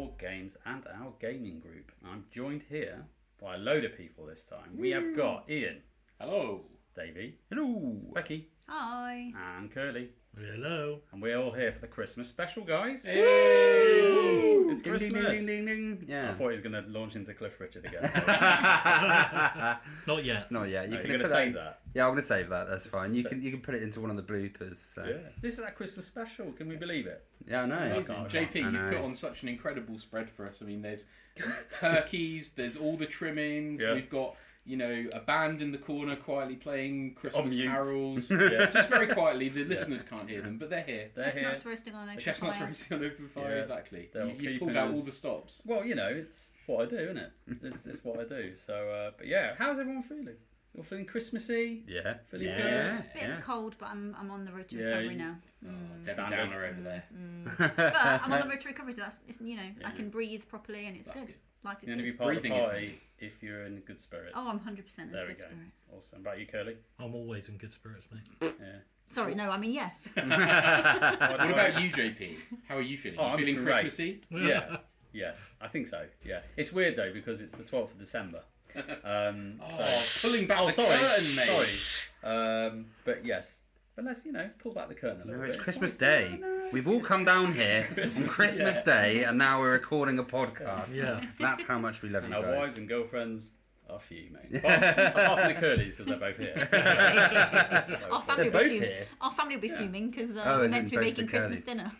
board games and our gaming group. I'm joined here by a load of people this time. We have got Ian. Hello. Davey. Hello. Becky. Hi. And Kerley. Hello. And we're all here for the Christmas special, guys. Hey. It's Christmas. Ding, ding, ding, ding. Yeah. I thought he was going to launch into Cliff Richard again. Not yet. Not yet. You're going to save that? Yeah, I'm going to save that. That's fine. You can put it into one of the bloopers. So. Yeah. This is our Christmas special. Can we believe it? Yeah, I know. Amazing. JP, you've put on such an incredible spread for us. I mean, there's turkeys, there's all the trimmings. Yeah. We've got, a band in the corner quietly playing Christmas carols. Yeah. Just very quietly. The listeners can't hear them, but they're here. Chestnuts roasting on open Chestnuts fire. roasting on open fire, Yeah. exactly. You've pulled out all the stops. Well, it's what I do, isn't it? It's what I do. So, but yeah, how's everyone feeling? You're feeling Christmassy? Yeah. Feeling Yeah. good? Bit of a cold, but I'm on the road to recovery now. Debbie Downer over there. But I'm on the road to recovery, so that's I can breathe properly and it's That's good. good. Life is You're going to good. be part of the Breathing is party if you're in good spirits. Oh, I'm 100% in There we good go. spirits. Awesome. About you, Curly? I'm always in good spirits, mate. Yeah. Sorry, no, I mean yes. What about you, JP? How are you feeling? Oh, You I'm feeling great. Christmassy? Yeah. Yes, I think so. Yeah. It's weird though because it's the 12th of December. Pulling back the curtain, mate. Sorry. But yes. But let's pull back the curtain a little No, bit. it's Christmas Day. We've all come down here on Christmas Day, and now we're recording a podcast. Yeah. That's how much we love you Our guys. wives and girlfriends are few, mate. Apart from the Curleys because they're both here. Our family They're will both be here. Our family will be fuming because Oh, we're as meant in to be both making the Christmas Kerleys. dinner.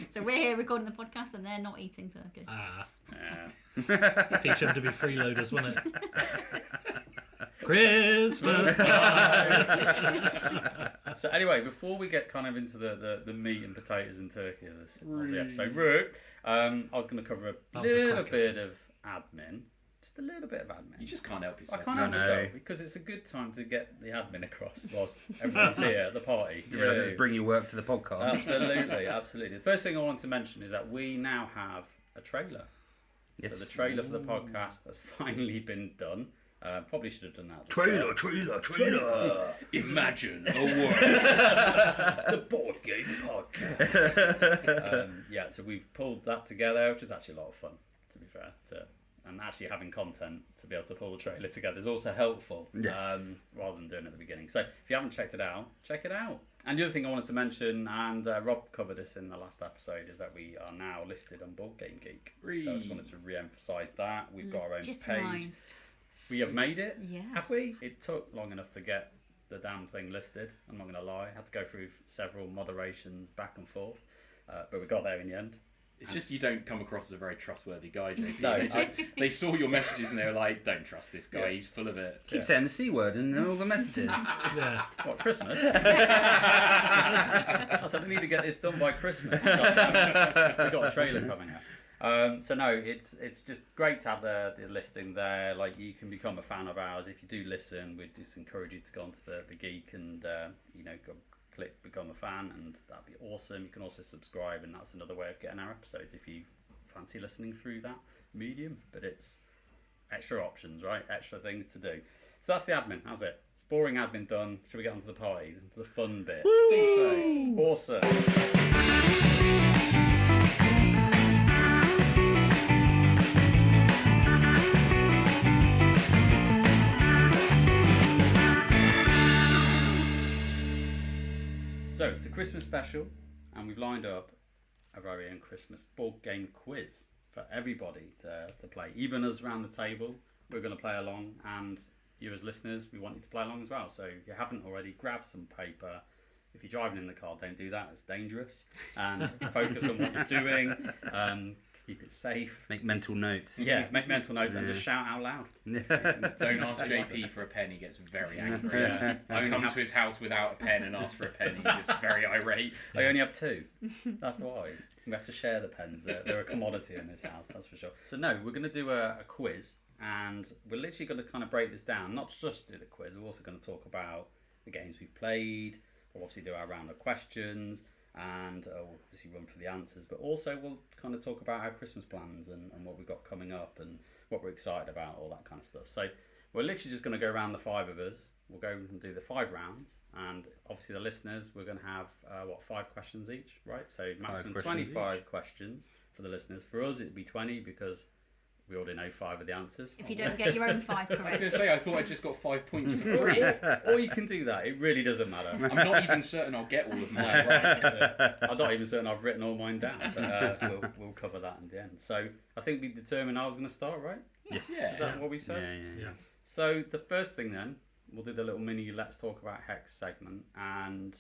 So we're here recording the podcast and they're not eating turkey. Yeah. Teach them to be freeloaders, wouldn't it? Christmas time. So anyway, before we get kind of into the meat and potatoes and turkey of the episode, I was going to cover a little bit of admin. Just a little bit of admin. You just can't help I yourself. can't help myself because it's a good time to get the admin across whilst everyone's here at the party. You realise it's bring your work to the podcast. Absolutely, absolutely. The first thing I want to mention is that we now have a trailer. Yes. So the trailer for the podcast has finally been done. Probably should have done that. at the Trailer. Imagine a world. the board game podcast. So we've pulled that together, which is actually a lot of fun, to be fair. And actually having content to be able to pull the trailer together is also helpful, Yes. rather than doing it at the beginning. So if you haven't checked it out, check it out. And the other thing I wanted to mention, and Rob covered this in the last episode, is that we are now listed on Board Game Geek. So I just wanted to re-emphasise that. We've got our own page. Legitimised. We have made it. Yeah. Have we? It took long enough to get the damn thing listed. I'm not going to lie. I had to go through several moderations back and forth, but we got there in the end. It's just you don't come across as a very trustworthy guy, JP. No, They saw your messages and they were like, don't trust this guy, Yeah. He's full of it. Keep saying the C word in all the messages. Yeah. What, Christmas? I said I need to get this done by Christmas. We've got a trailer coming out. So no, it's just great to have the listing there. Like you can become a fan of ours if you do listen. We just encourage you to go onto the Geek and go click become a fan, and that'd be awesome. You can also subscribe, and that's another way of getting our episodes if you fancy listening through that medium. But it's extra options, right? Extra things to do. So that's the admin. How's it? Boring admin done. Should we get onto the party, into the fun bit? Think so. Awesome. So it's the Christmas special, and we've lined up a very own Christmas board game quiz for everybody to play. Even us around the table, we're going to play along, and you as listeners, we want you to play along as well. So if you haven't already, grab some paper. If you're driving in the car, don't do that. It's dangerous. And focus on what you're doing. Keep it safe. Make mental notes. Yeah, make mental notes and just shout out loud. Don't ask JP for a pen, he gets very angry. Yeah. I come to his house without a pen and ask for a pen, he's just very irate. I only have two. That's why. We have to share the pens. They're a commodity in this house, that's for sure. So no, we're going to do a quiz, and we're literally going to kind of break this down. Not just do the quiz, we're also going to talk about the games we've played. We'll obviously do our round of questions, and we'll obviously run through the answers, but also we'll kind of talk about our Christmas plans and what we've got coming up and what we're excited about, all that kind of stuff. So we're literally just going to go around the five of us. We'll go and do the 5 rounds, and obviously the listeners, we're going to have 5 questions each, right? So maximum 25 questions. for the listeners. For us, it'd be 20 because we already know 5 of the answers. If you don't get your own 5 I was correct. going to say, I thought I just got 5 points for free. Or you can do that. It really doesn't matter. I'm not even certain I'll get all of mine No, right. I'm not even certain I've written all mine down, but we'll cover that in the end. So I think we determined I was going to start, right? Yes. Yeah. Is that what we said? Yeah. So the first thing then, we'll do the little mini Let's Talk About Hex segment, and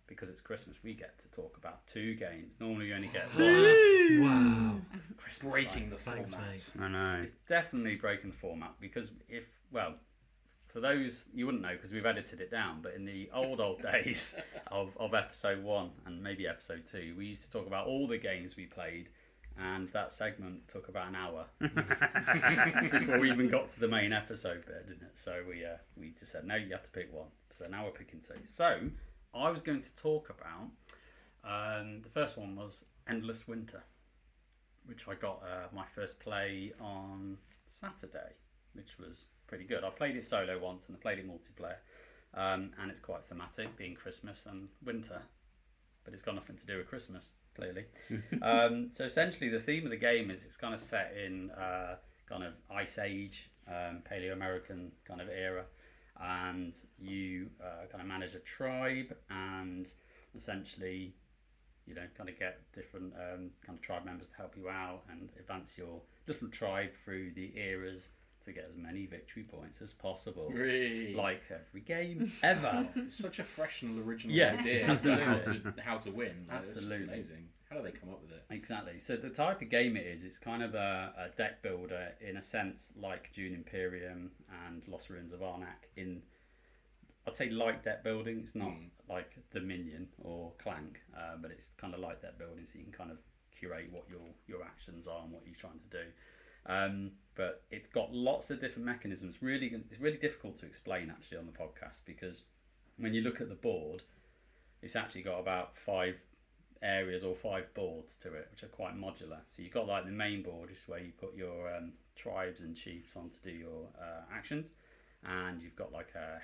because it's Christmas, we get to talk about 2 games. Normally you only get one. Wow. Christmas, Breaking right? the Thanks, format. mate. I know. It's definitely breaking the format because for those you wouldn't know because we've edited it down, but in the old days of episode 1 and maybe episode 2, we used to talk about all the games we played, and that segment took about an hour before we even got to the main episode bit, didn't it? So we just said no, you have to pick one. So now we're picking 2. So I was going to talk about the first one was Endless Winter, which I got my first play on Saturday, which was pretty good. I played it solo once and I played it multiplayer, and it's quite thematic, being Christmas and winter, but it's got nothing to do with Christmas, clearly. So essentially the theme of the game is it's kind of set in kind of Ice Age, Paleo-American kind of era, and you kind of manage a tribe, and essentially kind of get different kind of tribe members to help you out and advance your little tribe through the eras to get as many victory points as possible. Really? Like every game ever. It's such a fresh and original Yeah, idea. absolutely. How to win. Like, it's just Absolutely. amazing. How do they come up with it? Exactly. So the type of game it is, it's kind of a deck builder in a sense like Dune Imperium and Lost Ruins of Arnak. I'd say light deck building. It's not like Dominion or Clank, but it's kind of light deck building, so you can kind of curate what your actions are and what you're trying to do. But it's got lots of different mechanisms. It's really difficult to explain actually on the podcast because when you look at the board, it's actually got about 5 areas or 5 boards to it, which are quite modular. So you've got like the main board, is where you put your tribes and chiefs on to do your actions, and you've got like a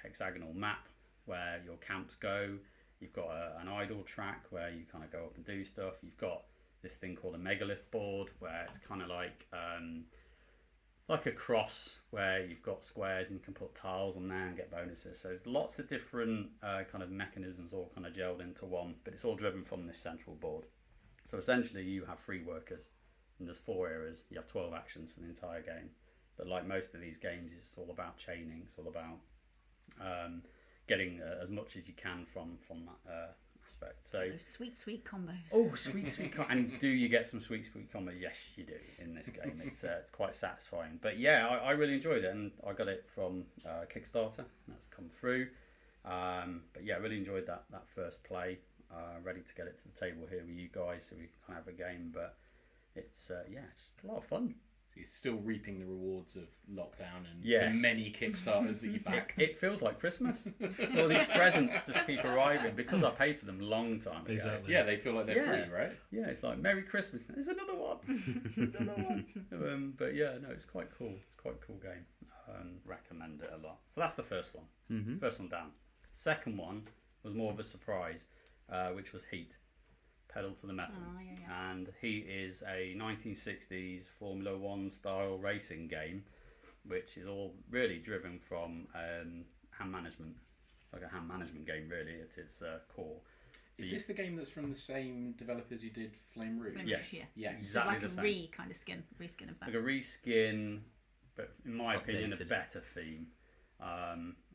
hexagonal map where your camps go. You've got an idle track where you kind of go up and do stuff. You've got this thing called a megalith board where it's kind of like a cross where you've got squares and you can put tiles on there and get bonuses. So there's lots of different kind of mechanisms all kind of gelled into one, but it's all driven from this central board. So essentially you have 3 workers and there's 4 eras. You have 12 actions for the entire game. But like most of these games, it's all about chaining. It's all about getting as much as you can from that aspect. So Those sweet combos. oh, sweet combos! And do you get some sweet combos? Yes, you do in this game. It's quite satisfying. But yeah, I really enjoyed it, and I got it from Kickstarter. That's come through. But yeah, I really enjoyed that first play. Ready to get it to the table here with you guys so we can have a game. But it's just a lot of fun. So you're still reaping the rewards of lockdown and Yes. the many Kickstarters that you backed. It feels like Christmas. All these presents just keep arriving because I paid for them long time ago. Exactly. Yeah, they feel like they're Yeah. free, right? Yeah, it's like Merry Christmas. There's another one. There's another one. But yeah, no, it's quite cool. It's quite a cool game. Recommend it a lot. So that's the first one. Mm-hmm. First one down. Second one was more of a surprise, which was Heat. Pedal to the metal. Oh, yeah. And Heat is a 1960s Formula 1 style racing game, which is all really driven from hand management. It's like a hand management game, really, at its core. So Is this the game that's from the same developers who did Flame Rouge? Flame Yes. Rouge, yeah. Yes. So Exactly like the a same. reskin of It's that. like a reskin, but in my opinion, a Updated. better theme.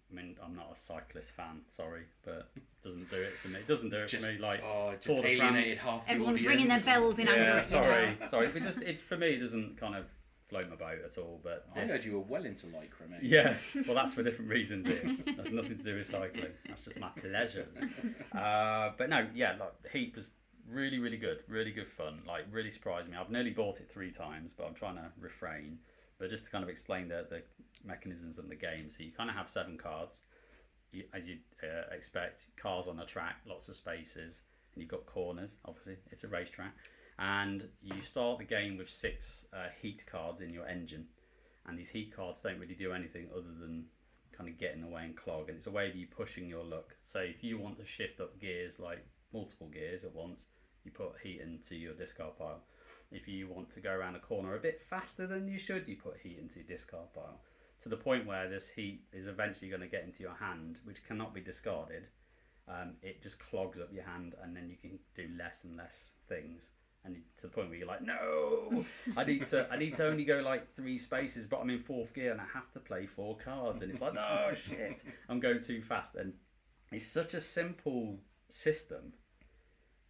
I mean, I'm not a cyclist fan, sorry, but it doesn't do it for me. It doesn't do it for me. Like just Tour de alienated France. half the Everyone's audience. ringing their bells in anger. Yeah, at you now. sorry. But for me, it doesn't kind of float my boat at all. But I this, heard you were well into Lycra, mate. yeah, well, that's for different reasons here. That's nothing to do with cycling. That's just my pleasures. But no, yeah, like Heat was really, really good. Really good fun. Like, really surprised me. I've nearly bought it 3 times, but I'm trying to refrain. But just to kind of explain the mechanisms of the game. So you kind of have 7 cards. As you'd expect, cars on a track, lots of spaces, and you've got corners, obviously. It's a racetrack. And you start the game with 6 heat cards in your engine. And these heat cards don't really do anything other than kind of get in the way and clog. And it's a way of you pushing your luck. So if you want to shift up gears, like multiple gears at once, you put heat into your discard pile. If you want to go around a corner a bit faster than you should, you put heat into your discard pile. To the point where this heat is eventually going to get into your hand, which cannot be discarded. It just clogs up your hand, and then you can do less and less things. And to the point where you're like, no, I need to only go like 3 spaces, but I'm in 4th gear and I have to play 4 cards, and it's like, oh shit, I'm going too fast. And it's such a simple system,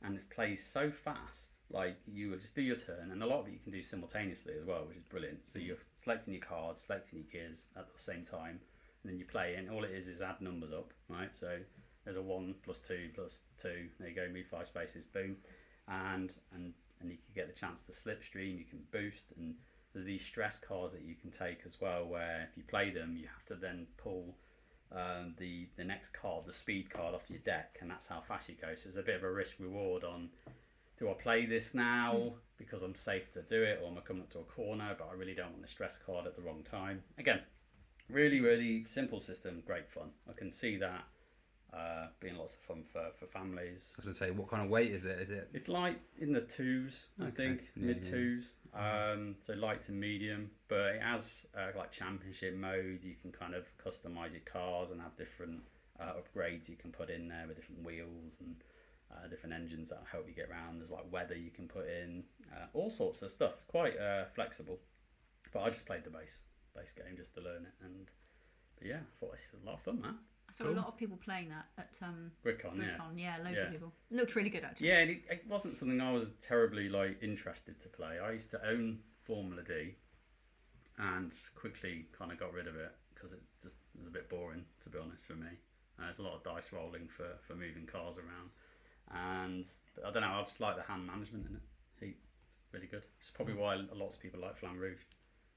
and it plays so fast. Like, you would just do your turn, and a lot of it you can do simultaneously as well, which is brilliant. So you're selecting your cards, selecting your gears at the same time, and then you play, and all it is add numbers up, right? So there's a 1 + 2 + 2. There you go, move 5 spaces, boom, and you can get the chance to slipstream. You can boost, and there are these stress cards that you can take as well, where if you play them, you have to then pull the next card, the speed card, off your deck, and that's how fast you go. So there's a bit of a risk reward on, do I play this now because I'm safe to do it, or am I coming up to a corner but I really don't want the stress card at the wrong time? Again, really, really simple system, great fun. I can see that being lots of fun for families. I was going to say, what kind of weight is it? It's light in the 2s, I think, mid 2s. So light to medium, but it has like championship modes. You can kind of customize your cars and have different upgrades you can put in there with different wheels and different engines that help you get around. There's like weather you can put in, all sorts of stuff. It's quite flexible, but I just played the base game just to learn it, but yeah, I thought this was a lot of fun, man. I saw a lot of people playing that at GridCon, yeah, loads of people. It looked really good, actually. Yeah, it wasn't something I was terribly like interested to play. I used to own Formula D, and quickly kind of got rid of it because it just was a bit boring, to be honest, for me. There's a lot of dice rolling for moving cars around, and I don't know. I just like the hand management in it. It's really good. It's probably why lots of people like Flamme Rouge.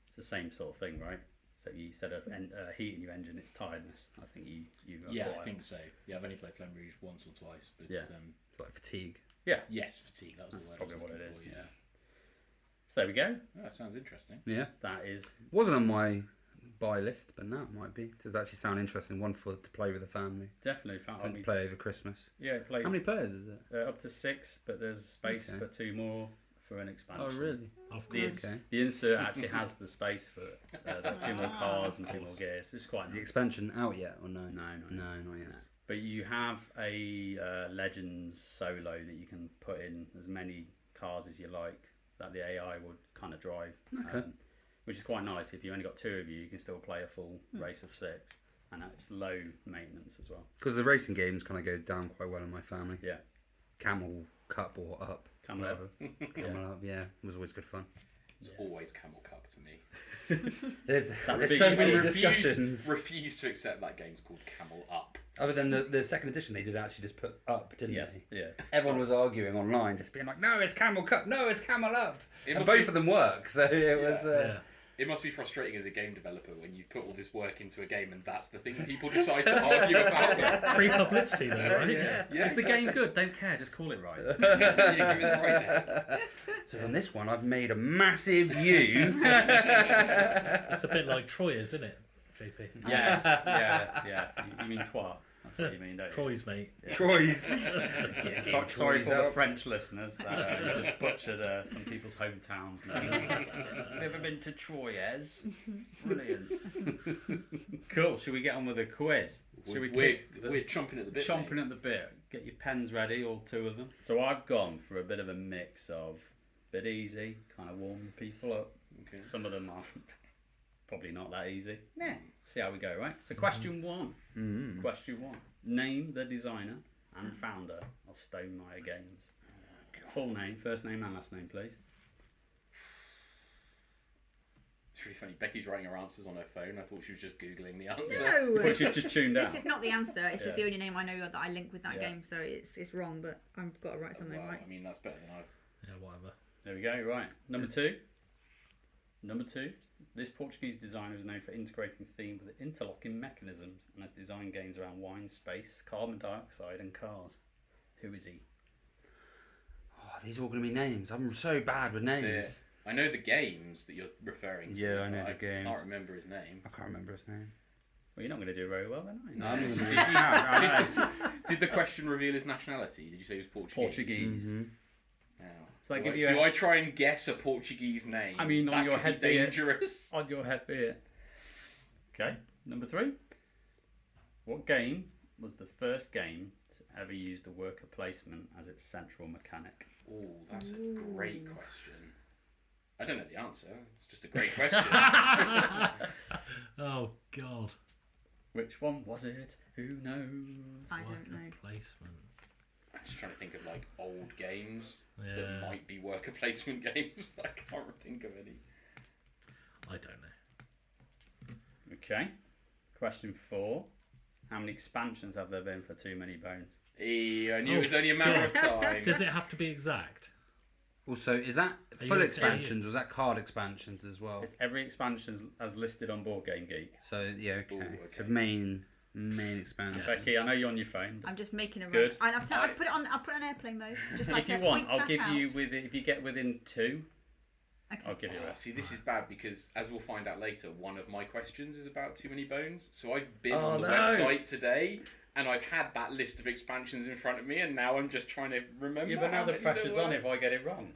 It's the same sort of thing, right? So you, instead of heating your engine, it's tiredness. I think you yeah, I think so. Yeah, I've only played Flamme Rouge once or twice, but yeah. Like fatigue. Yeah. Yes, fatigue. That's the word. Probably what it is. For, yeah. So there we go. Oh, that sounds interesting. Yeah. That is. Wasn't on my buy list, but now it might be. Does actually sound interesting. One to play with the family. Definitely fun. Something to play over Christmas. Yeah, it plays. How many players is it? Up to 6, but there's space for 2 more for an expansion. Oh, really? The insert actually has the space for the 2 more cars and 2 more gears. It's quite Is the nice. expansion out yet or no? No, not yet. But you have a Legends solo that you can put in as many cars as you like that the AI would kind of drive. Okay. Which is quite nice. If you only got 2 of you, you can still play a full race of 6. And it's low maintenance as well. Because the racing games kind of go down quite well in my family. Yeah. Camel Cup or Up. Camel Up. Camel Up, yeah. It was always good fun. It's always Camel Cup to me. There's big so many sword. discussions. Refuse to accept that game's called Camel Up. Other than the second edition, they did actually just put Up, didn't they? Yeah. Everyone was arguing online, just being like, no, it's Camel Cup, no, it's Camel Up. It And must both be- of them work, so it was... Yeah. It must be frustrating as a game developer when you put all this work into a game and that's the thing people decide to argue about. Free publicity, though, right? Yeah. Yeah, Is the game good? Don't care. Just call it right. Yeah, give it the right name. So on this one, I've made a massive U. It's a bit like Troyers, isn't it, JP? yes. You mean twat. That's what you mean, don't you? Troy's, mate. Troy's. Sorry for the French listeners. You just butchered some people's hometowns. Have you ever been to Troyes? Brilliant. Cool. Should we get on with the quiz? Should We're chomping at the bit. Chomping mate. at the bit. Get your pens ready, all 2 of them. So I've gone for a bit of a mix of bit easy, kind of warming people up. Okay. Some of them are probably not that easy. Yeah. See how we go, right? So question 1. Mm. Question 1. Name the designer and founder of Stone Mire Games. Full name, first name and last name, please. It's really funny. Becky's writing her answers on her phone. I thought she was just Googling the answer. No. But you've just tuned out. This is not the answer. It's just Yeah. the only name I know that I link with that Yeah. game, so it's wrong. But I've got to write something Well, right. I mean, that's better than I've... Yeah, whatever. There we go, right. Number 2. This Portuguese designer is known for integrating themes with interlocking mechanisms and has designed games around wine, space, carbon dioxide and cars. Who is he? Oh, these are all going to be names. I'm so bad with That's names. it. I know the games that you're referring to. Yeah, I know but the games. I can't remember his name. I can't remember his name. Well, you're not going to do very well then, are you? No, I'm going to do Did the question reveal his nationality? Did you say he was Portuguese? Portuguese. Mm-hmm. Now, So they do give I, you do a- I try and guess a Portuguese name? I mean, on that your could head be be it. dangerous. On your head be it. Okay, number 3. What game was the first game to ever use the worker placement as its central mechanic? Oh, that's a great question. I don't know the answer. It's just a great question. Oh God. Which one was it? Who knows? I don't know. Placement. I'm just trying to think of like old games Yeah. that might be worker placement games. I can't think of any. I don't know. Okay. Question 4. How many expansions have there been for Too Many Bones? I knew it was only a matter of time. Does it have to be exact? Also, is that Are full you- expansions? Was that card expansions as well? It's every expansion as listed on Board Game Geek. So yeah, okay. Ooh, So okay. main expansions. Becky, I know you're on your phone. I'm just making a Good. I'll put it on. I'll put it on airplane mode. Just like If you to want, point I'll that give out. you if you get within 2, Okay. I'll give you that. See, this is bad because, as we'll find out later, one of my questions is about Too Many Bones. So I've been Oh, on the no. website today, and I've had that list of expansions in front of me, and now I'm just trying to remember. Yeah, but now how the many there pressure's were. on if I get it wrong.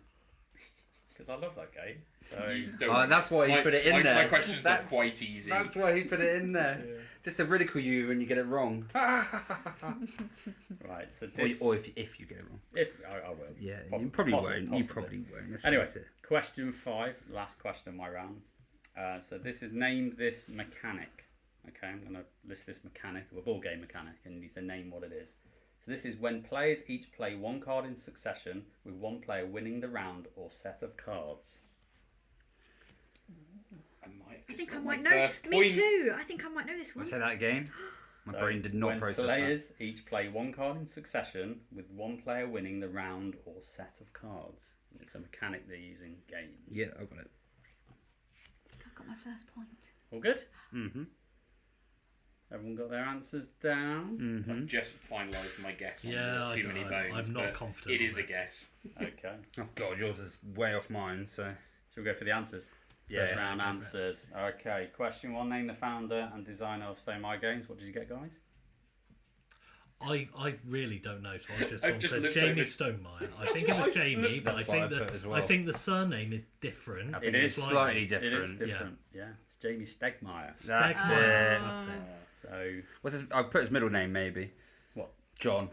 Because I love that game. So Don't Oh, worry. that's why he My- put it in my, there. My questions are That's- quite easy. That's why he put it in there. Just to ridicule you when you get it wrong. right, so this Or if you get it wrong. if I will. Yeah, Prob- you probably possibly- won't. You possibly. probably won't. Let's Anyway, face it. question 5, last question of my round. So this is name this mechanic. Okay, I'm going to list this mechanic, a board game mechanic, and you need to name what it is. So this is when players each play one card in succession, with one player winning the round or set of cards. I might have I just think I got might my know. first Me point. too. I think I might know this Can I one. say that again? My So brain did not when process players each play one card in succession, with one player winning the round or set of cards. And it's a mechanic they're using games. that. Yeah, I got it. I think I've got my first point. All good? Mm-hmm. Everyone got their answers down? Mm-hmm. I've just finalised my guess on Yeah, Too Many Bones. I'm not but confident It on is a this. guess. Okay. Oh god, yours is way off mine. So Shall we go for the answers? Yeah, First round go for it. answers. Okay, question 1. Name the founder and designer of Stone My Games. What did you get, guys? I really don't know, so I've just I've gone just for looked Jamie over- Stonemeyer. I think it was Jamie, but That's I what think I put as well. I think the surname is different. I think It it's is slightly It different. is different. Yeah. It's Jamie Stegmaier. That's Stegmaier. it. That's it. So, What's his? I'll put his middle name maybe. What? John.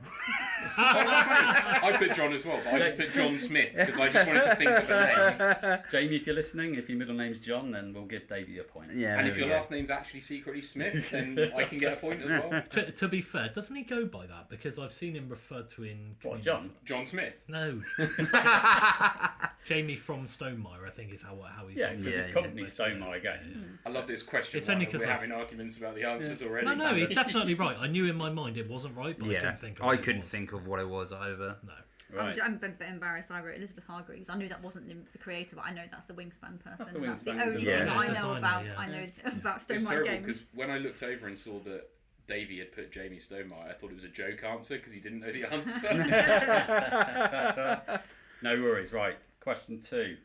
I put John as well, but I just put John Smith because I just wanted to think of a name. Jamie, if you're listening, if your middle name's John, then we'll give Davey a point. Yeah. And there if your we go. last name's actually secretly Smith, then I can get a point as well. To be fair, doesn't he go by that? Because I've seen him referred to in. What, John? John Smith. No. Jamie from Stonemeyer, I think, is how he's. Yeah, because his Yeah, company's yeah. Stone My Games. I love this question. It's only We're 'cause I've- having arguments about the answers already. No, he's definitely right. I knew in my mind it wasn't right, but I Yeah, couldn't think of I what it couldn't was. think of what it was either. No. Right. I'm a bit embarrassed. I wrote Elizabeth Hargreaves. I knew that wasn't the creator, but I know that's the Wingspan person. the That's the Wingspan only designer. thing that I know Designer, about. yeah. I know about Stone It's My terrible Games. because when I looked over and saw that Davey had put Jamie Stonemeyer, I thought it was a joke answer because he didn't know the answer. No worries. Right. Question 2.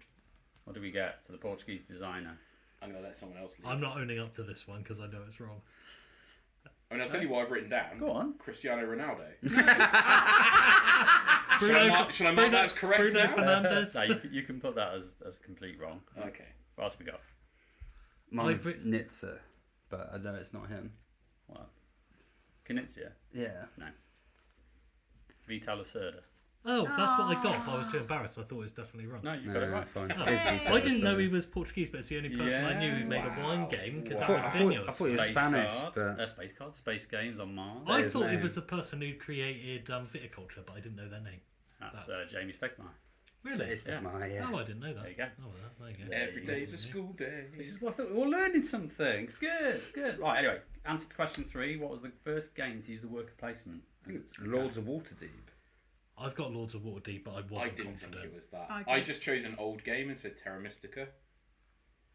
What do we get? So the Portuguese designer. I'm going to let someone else lead. I'm not owning up to this one because I know it's wrong. I mean, I'll tell you what I've written down. Go on. Cristiano Ronaldo. Bruno, Shall I mark that as correct Bruno now? Fernandes. No, you can put that as complete wrong. Okay. What else we got? Mine's I've writ- Nitzer, but I know it's not him. What? Knizia? Yeah. Vital Lacerda? Oh, that's what I got. I was too embarrassed. I thought it was definitely wrong. No, you No, got it right. fine. Oh. It is Vital I didn't know Lacerda. he was Portuguese, but it's the only person I knew who made a wine Wow. game because Wow. that was I Vineyards. thought he was Spanish, but Space card, Space Games on Mars. I his thought he name. was the person who created viticulture, but I didn't know their name. That's Jamie Stegmaier. Really? it's Yeah. my Oh, I didn't know that. There you go. Oh, well, there you go. Yeah. Every day's a school day. This is what I thought we were learning something. It's good. It's good. Right, anyway, answer to question 3. What was the first game to use the worker placement? as its Lords of Waterdeep. I've got Lords of Waterdeep, but I wasn't I didn't confident. think it was that. I I did. just chose an old game and said Terra Mystica.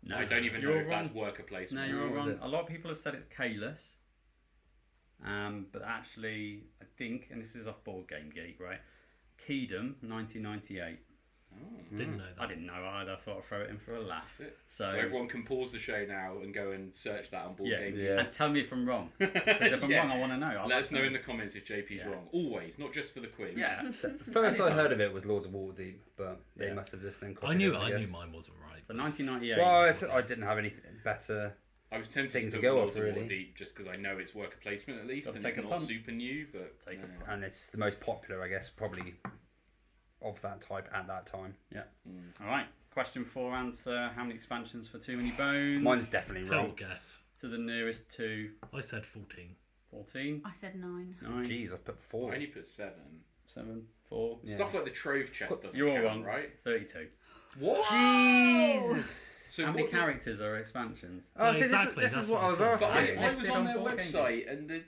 No, I don't even know you're if wrong. that's worker No, placement. you're all What was wrong. it? A lot of people have said it's Kalis. But actually, I think, and this is off Board Game Geek, right? Keydom, 1998. Didn't know that. I didn't know either. I thought I'd throw it in for a laugh. That's it. So Everyone can pause the show now and go and search that on Board Game Geek. and tell me if I'm wrong. Because if I'm wrong, I want to know. Let us know in the comments if JP's wrong. Always, not just for the quiz. Yeah. First I heard of it was Lords of Waterdeep, but they must have just then copied I knew it, I knew guess. mine wasn't right. So 1998. Well, I didn't have anything better. I was tempted Thing to to put go Lords off, of really. Waterdeep just because I know it's worker placement at least, Gotta and take it's a not punt. super new, but Take a punt. And it's the most popular, I guess, probably of that type at that time. Yeah. All right. Question 4 answer. How many expansions for Too Many Bones? Mine's definitely Total wrong. guess. To the nearest 2. I said 14. 14. I said 9. 9. Jeez, I put I 4. only put 7. 7. 4. Yeah. Stuff like the Trove chest doesn't You're all count, wrong. right? 32. What? Jesus. So How many what does- characters are expansions? Oh, Yeah, see, exactly, this is that's what I was what I'm But asking. I was listed on on their Board Game website, and there's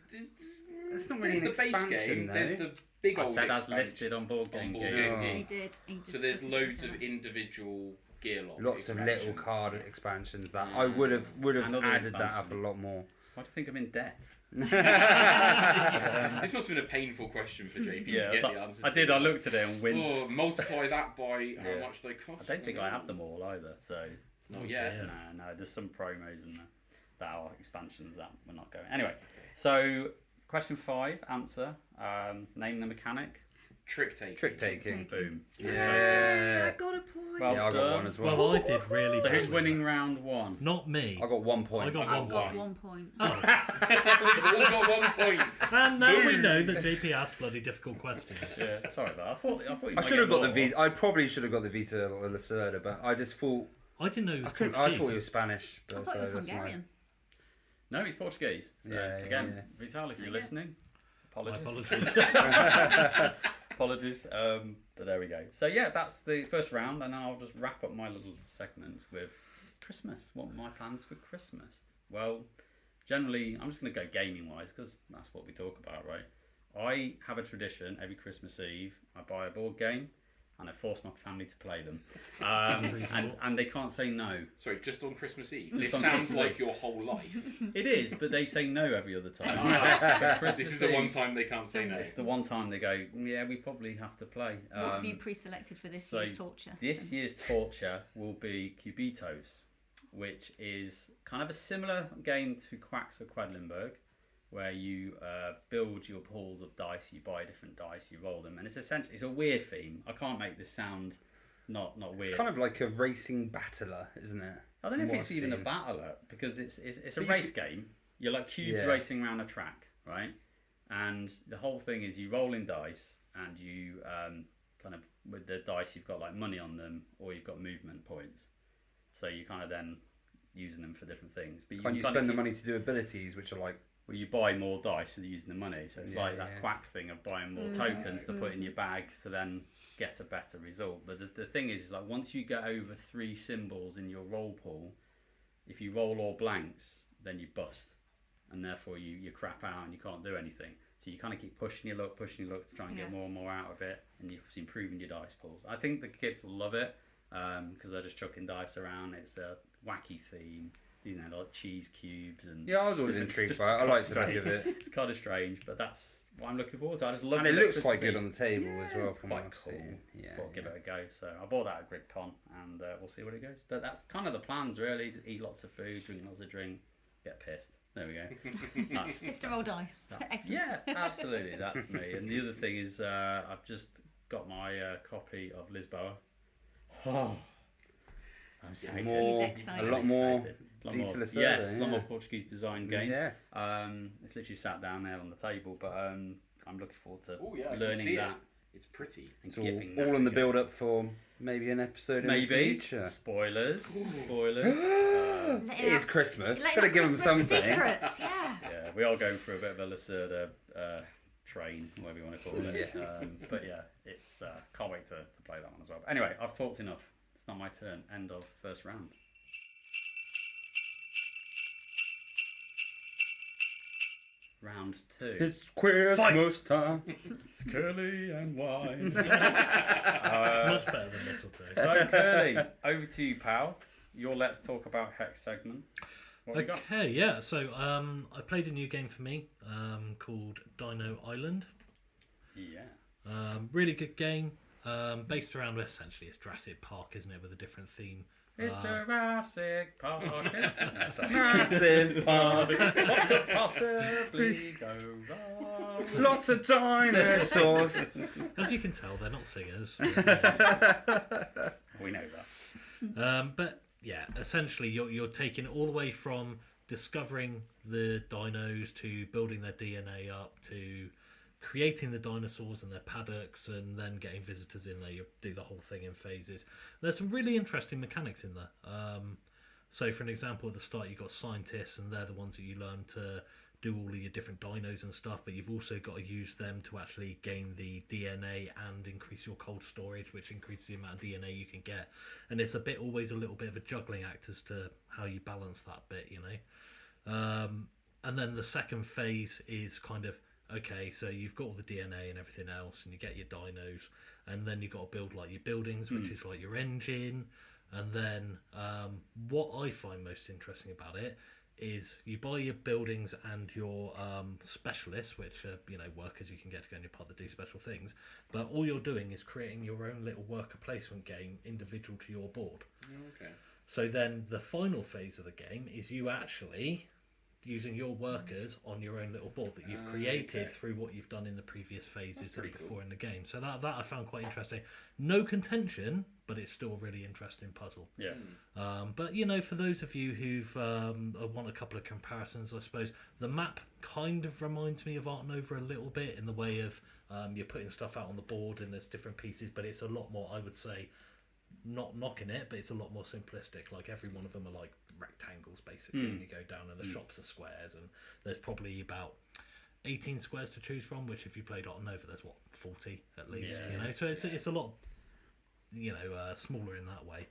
It's not really an the base expansion, game, though. there's the big I old said as expansion. listed on Board Game On Board Geek. Game Oh. Geek. He did. So there's specifically loads say of that. individual Gearlock Lots of little expansions. card expansions that I would have And other added that up a expansions. lot more. Why do you think I'm in debt? This must have been a painful question for JP Yeah, to get the answer I to. did. I looked at it and winced. Oh, multiply that by how Yeah. much they cost. I don't think I have them all either. So Not yet. Yeah. no, there's some promos in there that are expansions that we're not going. Anyway, so question 5 answer. Name the mechanic. Trick taking. Trick taking. Boom. Yeah. I got a point. Well Yeah, I got done. one as well. Well, I did really So who's badly. winning round 1? Not me. I got 1 point. I got I one got point. 1 point. Oh, We've all got 1 point. and now we know that JP asked bloody difficult questions. Yeah, sorry about that. I thought you I might should have get got the more. Vita. I probably should have got the Vita or Lacerda, but I just thought I didn't know he was I Portuguese. thought he was Spanish. I But thought it was so that's Hungarian. No, he's Portuguese. So Yeah, again, yeah. Vital, if you're Yeah. listening, My apologies. apologies. Apologies. But there we go. So yeah, that's the first round, and I'll just wrap up my little segment with Christmas. What are my plans for Christmas? Well, generally, I'm just going to go gaming wise because that's what we talk about, right? I have a tradition every Christmas Eve. I buy a board game and I force my family to play them, and they can't say no. Sorry, just on Christmas Eve. Just This on sounds Christmas like Eve. your whole life. It is, but they say no every other time. But Christmas This is the Eve, one time they can't say no. It's the one time they go, yeah, we probably have to play. What have you pre-selected for this so year's torture? This year's torture will be Cubitos, which is kind of a similar game to Quacks of Quedlinburg, where you build your pools of dice, you buy different dice, you roll them, and it's essentially it's a weird theme. I can't make this sound not weird. It's kind of like a racing battler, isn't it? I don't know if From it's what I've even a seen. battler because it's a But race game. You're like cubes Yeah. racing around a track, right? And the whole thing is you roll in dice, and you kind of with the dice you've got like money on them, or you've got movement points. So you kind of then using them for different things. But Can't you kind spend the of, money to do abilities, which are like well, you buy more dice and using the money. So it's Yeah, like that yeah. Quacks thing of buying more tokens to put in your bag to then get a better result. But the thing is like once you get over 3 symbols in your roll pool, if you roll all blanks, then you bust. And therefore you crap out and you can't do anything. So you kind of keep pushing your luck to try and get more and more out of it. And you're obviously improving your dice pools. I think the kids will love it because they're just chucking dice around. It's a wacky theme. You know, like cheese cubes and yeah. I was always It's intrigued just by it. I like the strange. look of it, It's kind of strange, but that's what I'm looking forward to. I just love and it the looks Christmas quite good Eve. on the table as well. It's From quite what I've cool. seen. Yeah, Thought I'd give yeah. it a go. So I bought that at GridCon, and we'll see where it goes. But that's kind of the plans, really. To eat lots of food, drink lots of drink, get pissed. There we go. That's, It's to roll dice. Excellent. yeah, absolutely. That's me. And the other thing is, I've just got my copy of Lisboa. Oh, I'm excited. More, He's excited. a lot more. Excited. A lot Vita more, Lacerda, yes, a lot yeah. more Portuguese design games. Yes. It's literally sat down there on the table, but I'm looking forward to Oh yeah, I can learning see that it. It's pretty. and It's all, giving that all in a the go. build up for maybe an episode in the Maybe future. spoilers. Spoilers. Letting It is out- Christmas. letting Gotta out give them Christmas something. Secrets, yeah. Yeah, we are going through a bit of a Lacerda train, whatever you want to call it. Yeah. But yeah, it's can't wait to play that one as well. But anyway, I've talked enough. It's not my turn. End of first round. Round 2. It's Christmas time. It's Kerley and wine. Much better than mistletoe. So Kerley, over to you, pal. Your Let's Talk About Hex segment. What have we got? Okay, yeah. So I played a new game for me called Dino Island. Yeah. Really good game. based around essentially it's Jurassic Park, isn't it, with a different theme. It's Jurassic Park. Massive park. What could possibly go wrong? Lots of dinosaurs. As you can tell, they're not singers. We know that. But yeah, essentially you're taking all the way from discovering the dinos to building their DNA up to creating the dinosaurs and their paddocks and then getting visitors in there. You do the whole thing in phases. There's some really interesting mechanics in there. So for an example, at the start you've got scientists and they're the ones that you learn to do all of your different dinos and stuff, but you've also got to use them to actually gain the DNA and increase your cold storage, which increases the amount of DNA you can get. And it's always a little bit of a juggling act as to how you balance that bit, you know. And then the second phase is kind of, okay, so you've got all the DNA and everything else, and you get your dinos, and then you've got to build like your buildings, which is like your engine. And then what I find most interesting about it is you buy your buildings and your specialists, which are, you know, workers you can get to go in your pod that do special things, but all you're doing is creating your own little worker placement game individual to your board. Okay. So then the final phase of the game is you actually using your workers on your own little board that you've created through what you've done in the previous phases and before in the game. So that I found quite interesting. No contention, but it's still a really interesting puzzle. Yeah. But, you know, for those of you who've want a couple of comparisons, I suppose, the map kind of reminds me of Ark Nova a little bit in the way of you're putting stuff out on the board and there's different pieces, but it's a lot more, I would say, not knocking it, but it's a lot more simplistic. Like every one of them are like rectangles basically, and you go down and the shops are squares, and there's probably about 18 squares to choose from, which if you played Ark Nova there's 40 at least, you know, so it's a lot, you know, smaller in that way.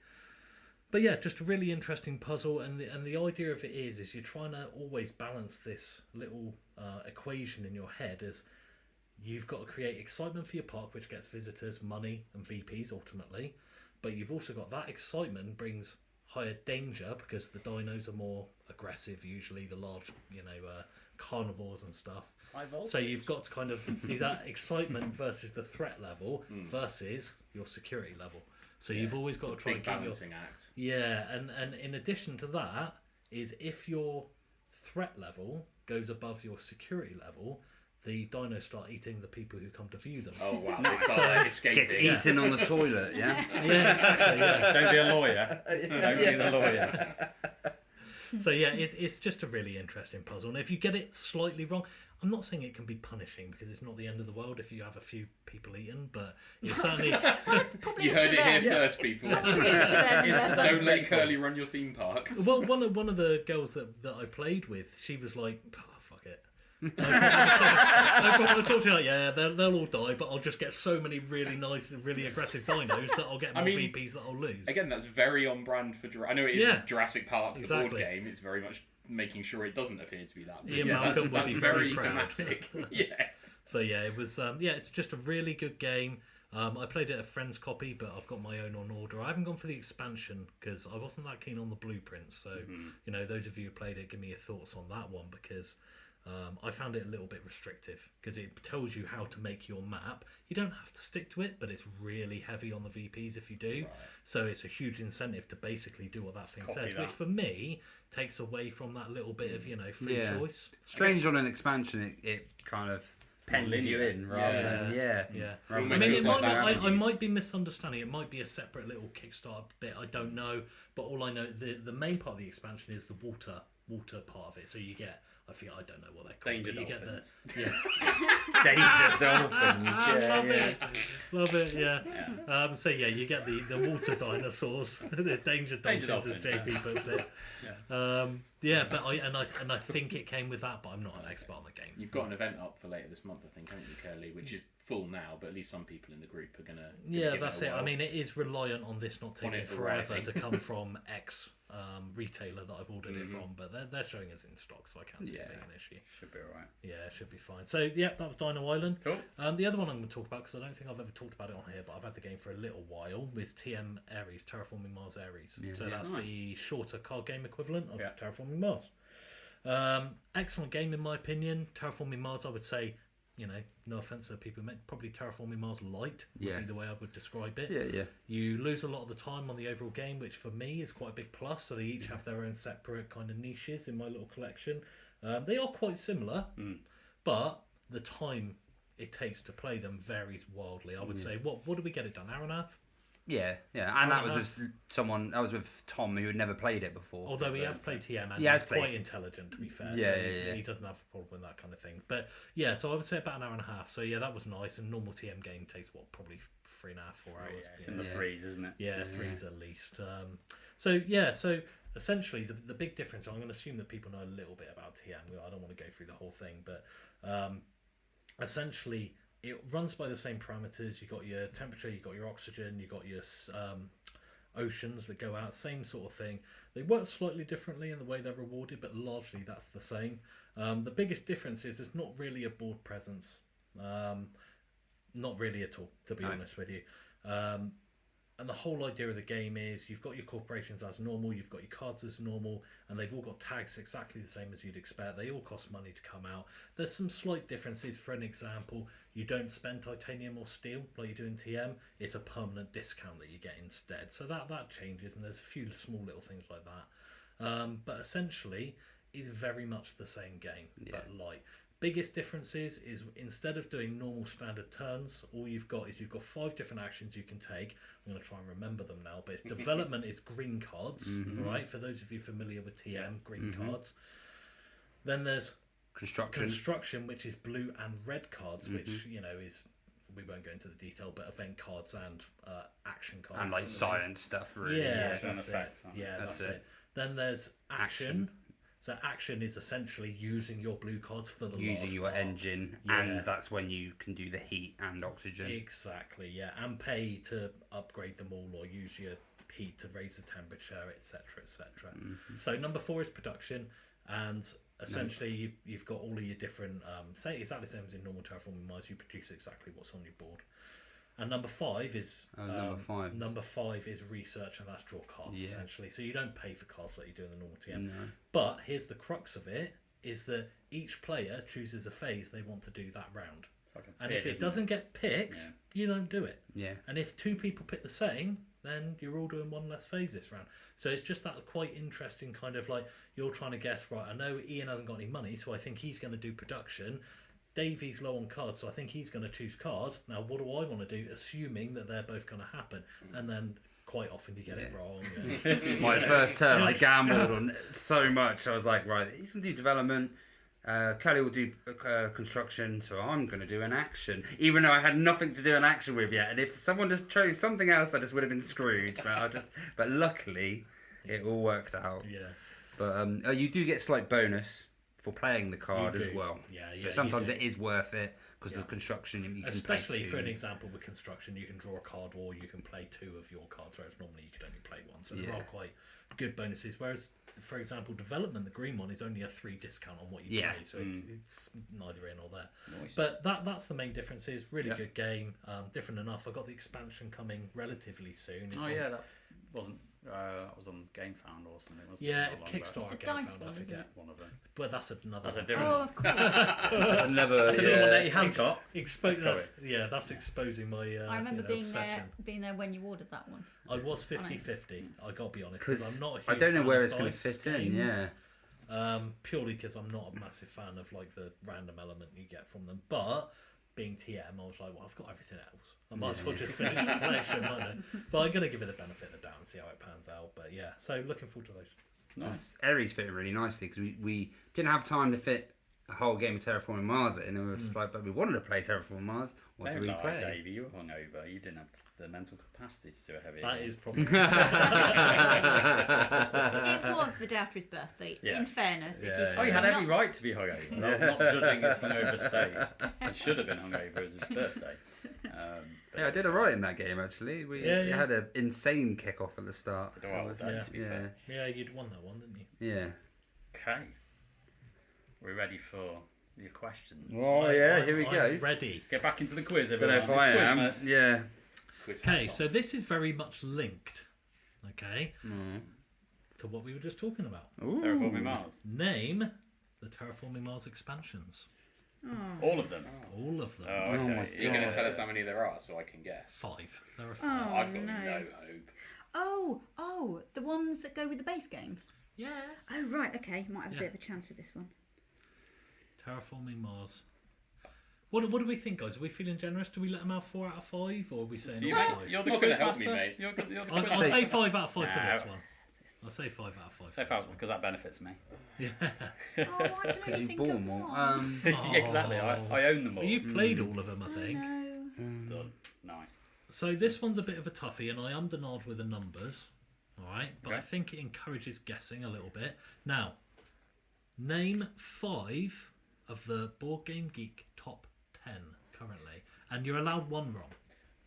But yeah, just a really interesting puzzle, and the idea of it is you're trying to always balance this little equation in your head as you've got to create excitement for your park, which gets visitors, money and VPs ultimately, but you've also got that excitement brings higher danger because the dinos are more aggressive usually, the large, you know, carnivores and stuff. So you've got to kind of do that excitement versus the threat level versus your security level. So you've always got to try and get your balancing act. Yeah, and in addition to that is if your threat level goes above your security level, the dinos start eating the people who come to view them. Oh wow, they start escaping. Gets eaten on the toilet, yeah? Yeah, exactly, yeah. Don't be a lawyer. Don't be the lawyer. So yeah, it's just a really interesting puzzle. And if you get it slightly wrong, I'm not saying it can be punishing because it's not the end of the world if you have a few people eaten, but it's certainly... Probably You is heard to it them. here first, people. Probably is to them. Don't let Kerley run your theme park. Well, one of the girls that I played with, she was like, oh, fuck it. I thought, like, yeah, they'll all die, but I'll just get so many really nice and really aggressive dinos that I'll get more VPs that I'll lose. Again, that's very on brand for Jurassic. I know it is Jurassic Park, the board game. It's very much making sure it doesn't appear to be that. But that's very thematic. Yeah. So yeah, it was. It's just a really good game. I played it a friend's copy, but I've got my own on order. I haven't gone for the expansion because I wasn't that keen on the blueprints. So you know, those of you who played it, give me your thoughts on that one because. I found it a little bit restrictive because it tells you how to make your map. You don't have to stick to it, but it's really heavy on the VPs if you do. Right. So it's a huge incentive to basically do what that thing says, which for me takes away from that little bit of, you know, free choice. Strange on an expansion, it kind of pens you in rather than I mean, it might I might be misunderstanding. It might be a separate little Kickstarter bit. I don't know, but all I know the main part of the expansion is the water part of it. So you get. I don't know what they're called. Danger dolphins. Danger dolphins. Love it. Yeah. So yeah, you get the water dinosaurs, the danger dolphins, as JP puts it. But I think it came with that, but I'm not an expert on the game. You've got an event up for later this month, I think, haven't you, Kerley? Which is full now, but at least some people in the group are gonna. Yeah, that's it. I mean, it is reliant on this not taking forever to come from X retailer that I've ordered it from, but they're showing us in stock, so I can't see it being an issue. Should be alright. Yeah, it should be fine. So yeah, that was Dino Island. Cool. The other one I'm going to talk about, because I don't think I've ever talked about it on here, but I've had the game for a little while, is TM Ares, Terraforming Mars Ares. So that's the shorter card game equivalent of Terraforming Mars. Excellent game in my opinion. Terraforming Mars, I would say, no offense to people, probably Terraforming Mars Light would Yeah. be the way I would describe it. Yeah. You lose a lot of the time on the overall game, which for me is quite a big plus. So they each have their own separate kind of niches in my little collection. They are quite similar, but the time it takes to play them varies wildly. I would say, what did we get it done? Hour and a half? Yeah, and that was with with Tom who had never played it before. Although he has played TM and he's quite intelligent, to be fair. Yeah, He doesn't have a problem with that kind of thing. But yeah, so I would say about an hour and a half. So yeah, that was nice. And normal TM game takes probably 3.5, 4 hours. Yeah, it's in the threes, isn't it? Yeah, threes at least. So essentially the big difference, I'm going to assume that people know a little bit about TM. I don't want to go through the whole thing, but essentially it runs by the same parameters. You've got your temperature, you've got your oxygen, you've got your oceans that go out, same sort of thing. They work slightly differently in the way they're rewarded, but largely that's the same. The biggest difference is there's not really a board presence. Not really at all, to be honest with you. And the whole idea of the game is you've got your corporations as normal, you've got your cards as normal, and they've all got tags exactly the same as you'd expect. They all cost money to come out. There's some slight differences. For an example, you don't spend titanium or steel like you do in TM. It's a permanent discount that you get instead. So that changes, and there's a few small little things like that. But essentially, it's very much the same game, but light. Biggest differences is instead of doing normal standard turns, all you've got 5 different actions you can take. I'm going to try and remember them now, but it's development is green cards, right? For those of you familiar with TM, green cards. Then there's construction, which is blue and red cards, which is, we won't go into the detail, but event cards and action cards and like science stuff, really. Yeah, that's it. Then there's action. So action is essentially using your blue cards for the using your engine, and that's when you can do the heat and oxygen. Exactly, yeah, and pay to upgrade them all, or use your heat to raise the temperature, etc., etc. So number 4 is production, and essentially you've got all of your different, say exactly the same as in normal Terraforming Mars. You produce exactly what's on your board. And number 5 is number 5 is research, and that's draw cards essentially. So you don't pay for cards like you do in the normal TM. No. But here's the crux of it: is that each player chooses a phase they want to do that round. And if it doesn't get picked, you don't do it. Yeah. And if 2 people pick the same, then you're all doing one less phase this round. So it's just that quite interesting kind of like you're trying to guess. Right, I know Ian hasn't got any money, so I think he's going to do production. Davey's low on cards, so I think he's going to choose cards. Now, what do I want to do, assuming that they're both going to happen? And then quite often you get it wrong. My first turn, I gambled on so much. I was like, right, he's going to do development. Kerley will do construction, so I'm going to do an action. Even though I had nothing to do an action with yet. And if someone just chose something else, I just would have been screwed. But luckily, it all worked out. Yeah. But you do get slight bonus for playing the card as well. So sometimes it is worth it because of the construction you can especially play 2. For an example with construction, you can draw a card or you can play 2 of your cards, whereas normally you could only play 1. So there are quite good bonuses. Whereas, for example, development, the green one is only a 3 discount on what you play, so it's neither in or there. Nice. But that's the main difference. Is really good game, different enough. I got the expansion coming relatively soon. That wasn't. It was on GameFound or something, wasn't it? Yeah, Kickstarter GameFound, I forget. One of them. But that's another. That's a different. Oh, of course. That's another one that he has got. That's exposing my. I remember being obsession. there when you ordered that one. I was 50-50. I got to be honest, because I'm not a huge I don't know fan where of it's going to fit games. in. Yeah. Purely because I'm not a massive fan of like the random element you get from them, but. Being TM, I was like, well, I've got everything else. I might as well just finish the collection, mightn't I? But I'm going to give it the benefit of the doubt and see how it pans out. But yeah, so looking forward to those. Nice. Ares fitted really nicely because we didn't have time to fit a whole game of Terraforming Mars in, and we were just like, but we wanted to play Terraforming Mars. What do we play? Davey, you were hungover. You didn't have the mental capacity to do a heavy. That is probably. It was the day after his birthday. Yeah. In fairness, He had every right to be hungover. I was not judging his hungover state. He should have been hungover as his birthday. I did alright in that game actually. We had an insane kick-off at the start. Yeah, you'd won that one, didn't you? Yeah. Okay. We're ready for your questions. Oh here we go. Ready. Get back into the quiz, Don't know everyone. if I am. Christmas. Yeah. Okay, so this is very much linked. Okay. To what we were just talking about. Terraforming Mars. Name the Terraforming Mars expansions. All of them. All of them. Oh, okay. You're going to tell us how many there are so I can guess. 5. There are 5. I've got no hope. Oh, the ones that go with the base game. Yeah. Oh right, okay. Might have a bit of a chance with this one. Terraforming Mars. What do we think, guys? Are we feeling generous? Do we let them have 4 out of 5, or are we saying So 5? you're the not quiz gonna help master. me, mate. You're the I'll quiz say 5 out of 5 for Nah. this one. I'll say 5 out of 5. Say for this 5 because that benefits me. Yeah. Oh, I can only You think bought of them all. one. Yeah, exactly. I own them all. Well, you've played all of them, I think. No. Done. Nice. So this one's a bit of a toughie, and I undernod with the numbers. All right, but I think it encourages guessing a little bit. Now, name 5 of the Board Game Geek top 10 currently, and you're allowed 1 wrong.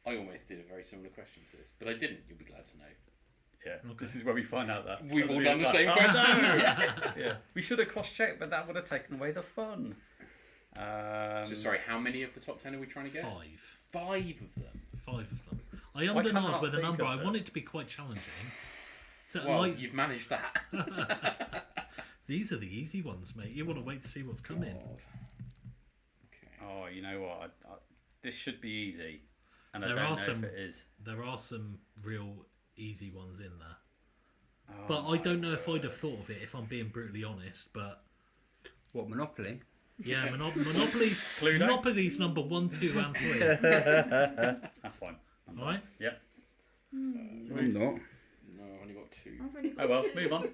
I almost did a very similar question to this, but I didn't. You'll be glad to know. Yeah, this is where we find out that We've all done the same questions. Yeah, we should have cross-checked, but that would have taken away the fun. So sorry, how many of the top 10 are we trying to get? 5. 5 of them. 5 of them. I can't I undernod not with a think number. of I them? want it to be quite challenging. So, Well, you've managed that. these are the easy ones, mate. You want to wait to see what's coming. Okay. Oh, you know what? This should be easy, and I There don't are know some- if it is. There are some real easy ones in there. Oh, But I don't know if I'd have thought of it, if I'm being brutally honest. But What, Monopoly? yeah, Monopoly's number 1, 2, and 3. that's fine. All right. Yep. I'm not. No, I've only got 2. I've only got Oh well, two. move on.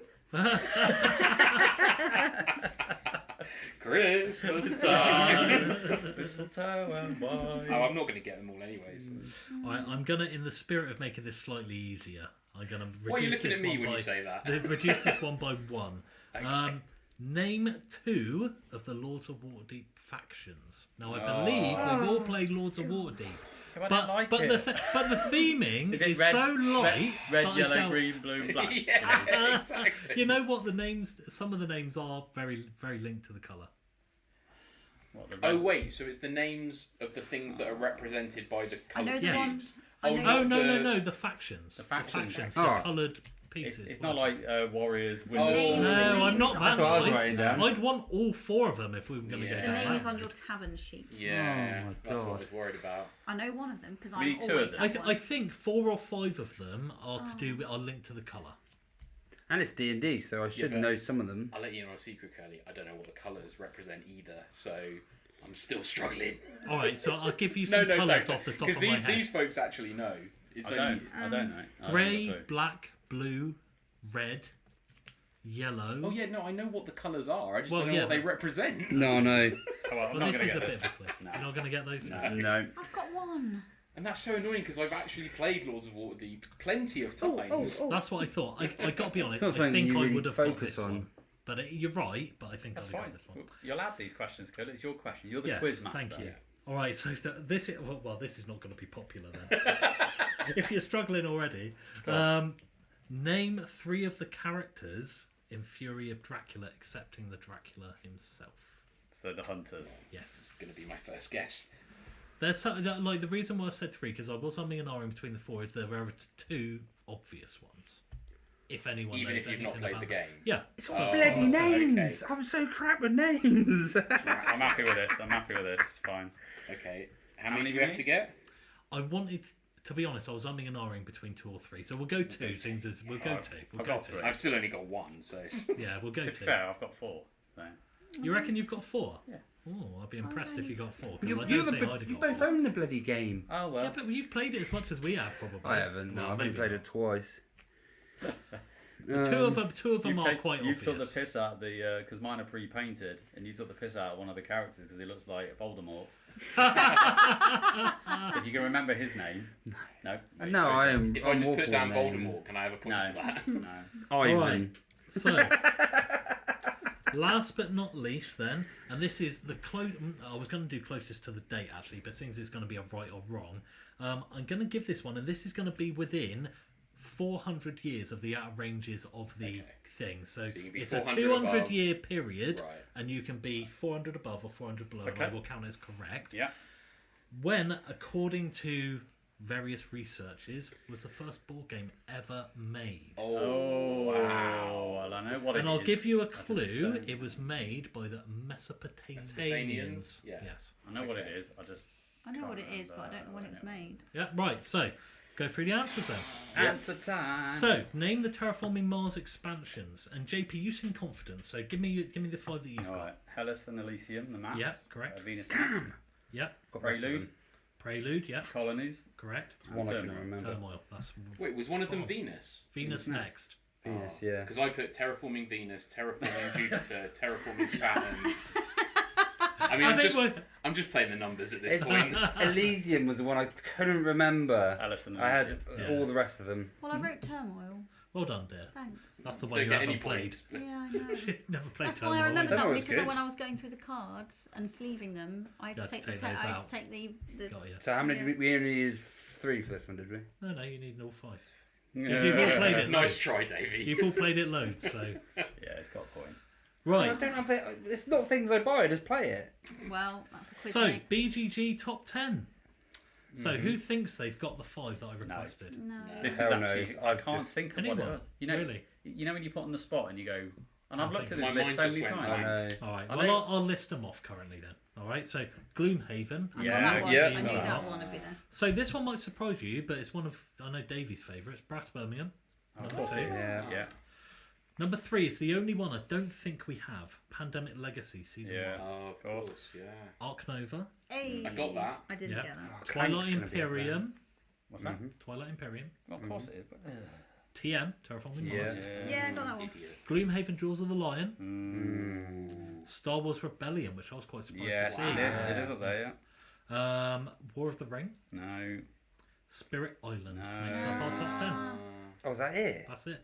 Christmas time. Mistletoe and wine. Oh, I'm not going to get them all anyway. So. I'm gonna, in the spirit of making this slightly easier, I'm gonna reduce Why are you looking this at me one when by, you say that? reduce this one by 1. Okay. Name 2 of the Lords of Waterdeep factions. Now I believe we've all played Lords of Waterdeep. I don't like but it. the theming Is is, it red, so light. red, that I yellow, doubt- green, blue, black? Yeah, exactly. You know what? The names. Some of the names are very, very linked to the colour. What, the Oh red- wait, so it's the names of the things that are represented by the I know coloured the Yes. one. cubes. I Oh, know no. Oh no, the- the factions. The factions. The Oh. coloured pieces. It's not like warriors, Oh. wizards. No, I'm not that That's what I was nice. writing down. I'd want all 4 of them if we were going to Yeah. go The down name that is on route. your tavern sheet. Yeah, Oh my that's what I God. was worried about. I know one of them because We I'm need two always of that them. I one. think 4 or 5 of them are to do with, are linked to the colour. And it's D&D, so I should but- know some of them. I'll let you know a secret, Kerley. I don't know what the colours represent either, so I'm still struggling. All right, so I'll give you some colours off the top of my head. These folks actually know. It's I only... don't. I don't know. I haven't Grey, got a clue. black, blue, red, yellow. Oh yeah, no, I know what the colours are. I just Well, don't know yeah, what they but- represent. No, no. Oh, well, I'm Well, not this going is to a get bit this. of a clue. No. You're not going to get those. No. No. I've got one. And that's so annoying because I've actually played Lords of Waterdeep plenty of Oh, times. That's what I thought. I got to be honest. It's not I something think you I really would have got focus this on. one. But you're right. But I think That's I'd have fine. got this one. You'll add these questions, Kurt. It's your question. You're the Yes, quiz master. thank you. Yeah. All right. So this is this is not going to be popular then. If you're struggling already, name 3 of the characters in Fury of Dracula, excepting the Dracula himself. So the hunters. Yes. It's going to be my first guess. There's something that, like the reason why I've said 3 because I was umming and ahhing between the 4 is there are 2 obvious ones. If anyone Even knows if you've not anything played about the them. game. Yeah. It's all Oh, bloody names. okay. I'm so crap with names. I'm happy with this. I'm happy with this. It's fine. Okay. How How many many do we do have we to get? I wanted, to be honest, I was umming and ahhing between 2 or 3. So we'll go 2. Seems as we'll go 2. We'll I've go got 2. 3. I've still only got 1, so it's... Yeah, we'll go To 2. be fair, I've got 4. So. You reckon you've got 4? Yeah. Oh, I'd be impressed if you got 4. 'cause you I don't think I'd have you got both 4. own the bloody game. Oh well. Yeah, but you've played it as much as we have, probably. I haven't. No, Well, I've only maybe played not. it twice. 2 of them are quite You obvious. took the piss out of the because mine are pre-painted, and you took the piss out of one of the characters because he looks like Voldemort. So if you can remember his name, no. No, I am. If I I'm just awful put down with names. Voldemort, can I have a point No, for that? no. Ivan. Alright. So, last but not least, then, and this is the I was going to do closest to the date actually, but since it's going to be a right or wrong, I'm going to give this one, and this is going to be within 400 years of the outer ranges of the thing. So you can be it's a 400 200-year period, Right. and you can be 400 above or 400 below, and Okay. I will count as correct. Yeah. When, according to various researches, was the first board game ever made? Oh wow! Well, I know what and it I'll is. give you a I just clue. don't- It was made by the Mesopotamians. Mesopotamians? Yeah. Yes. I know what it is. I just. I know can't what it is, but I remember don't know when it was when made. Yeah. Right. So, go through the answers then. Answer time. So, name the Terraforming Mars expansions. And JP, you seem confident. So, give me the 5 that you've All got. right. Hellas and Elysium, the maps. Yeah, correct. Venus next. Yep. Got most of Prelude. them. Prelude. Yep. Colonies. Correct. It's one I can Turmoil. remember. Turmoil. That's Wait, was one of them Oh. Venus? Venus next. Venus, yeah. Because I put Terraforming Venus, Terraforming Jupiter, Terraforming Saturn. I mean, I'm just playing the numbers at this It's point. Elysium was the one I couldn't remember. Alice and I had Elysium. Yeah. all the rest of them. Well, I wrote Turmoil. Well done, dear. Thanks. That's the Don't one you get any haven't played. points. Yeah, I know. Never played That's Turmoil. why I remember either. that Turmoil's because good. when I was going through the cards and sleeving them, I had You to take the those I had out. to take the Got you. So how many Yeah. did we only used 3 for this one, did we? No, you need all 5. Yeah. You've all played it. Nice loads. try, Davey. You've all played it loads. So Yeah, it's got a point. right. I don't have it's not things I buy, I just play it. Well, that's a quick So name. BGG top 10. So who thinks they've got the 5 that I requested? No. This is Hell actually. knows. I I've can't just- think of what Anyone? it was. You know, Really? you know when you put on the spot and you go. And I've Can't looked at think. this My list mind so just many went times. I know. All right. Are Well, they- I'll list them off currently then. All right. So Gloomhaven. I Yeah, got that one. yeah. I knew Yeah. that one would be there. So this one might surprise you, but it's one of I know Davey's favourites. Brass Birmingham. Of course Number it is. two. Yeah. Yeah. Number 3 is the only one I don't think we have. Pandemic Legacy Season Yeah. 1. Oh, of course. course, yeah. Ark Nova. Hey, I got that. I didn't Yeah. get that. Twilight Clank's gonna be up there. Imperium. What's that? Twilight Imperium. Well, of course it is. But, TM. Terraforming Mars. Yeah, I got that one. Idiot. Gloomhaven Jaws of the Lion. Star Wars Rebellion, which I was quite surprised Yes, to see. it is. It is up there. Yeah. War of the Ring. No. Spirit Island No. makes up our top 10. Oh, is that it? That's it.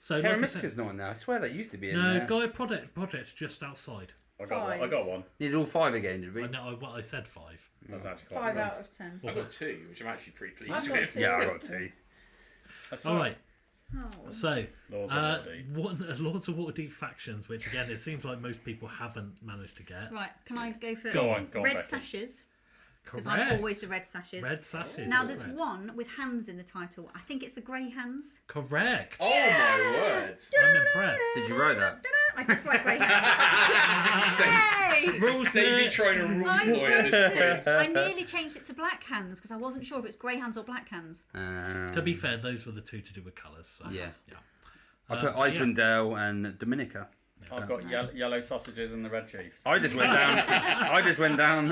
So, Terra like I said, Mystica's not in there. I swear that used to be in no, there. Gaia Project's just outside. I got one. I Five. got one. Needed all 5 again, did we? I know. I said 5. That's actually quite 5 good. out of 10. I got 2, which I'm actually pretty I've pleased got with. 2. Yeah, I got 2. That's All right. Oh. So, Lords of Waterdeep. Lords of Waterdeep factions, which again, it seems like most people haven't managed to get. Right, can I go for Go on, red Becky. sashes? Because Correct. I'm always the red sashes. Red sashes. Now is there's correct. one with hands in the title. I think it's the grey hands. Correct. Oh my word! I'm impressed. Did you write that? I just write grey hands. Yay! Rules Davey there. trying to rules I lawyer this quiz. I nearly changed it to black hands because I wasn't sure if it's grey hands or black hands. To be fair, those were the 2 to do with colours. So. Yeah. Yeah. I put so, yeah. Icewind Dale and Dominica. I've got yellow sausages and the red chiefs. I just went down. I just went down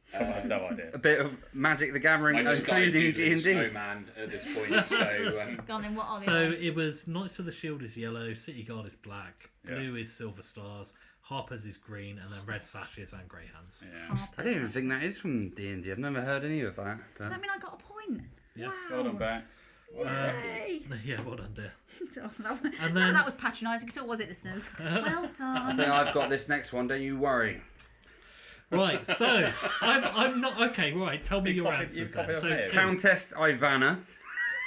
So I have no idea. a bit of Magic the Gathering, I just started including doodling D&D. Snowman at this point, so Go on then, what are the So others? it was Knights of the Shield is yellow, City Guard is black, Yeah. blue is Silver Stars, Harper's is green, and then red sashes and grey hands. Yeah. I don't even think that is from D&D. I've never heard any of that. Does that mean I got a point? Yeah. Well done, Bex. Yay! Yeah, well done, dear. Oh, that, was, And then- that was patronising at all, was it, listeners? Well I done. think I've got this next one. Don't you worry. Right, so I'm not okay. Right, tell me You your copied- answers you then. copied So, off me. Tim, Countess Ivana,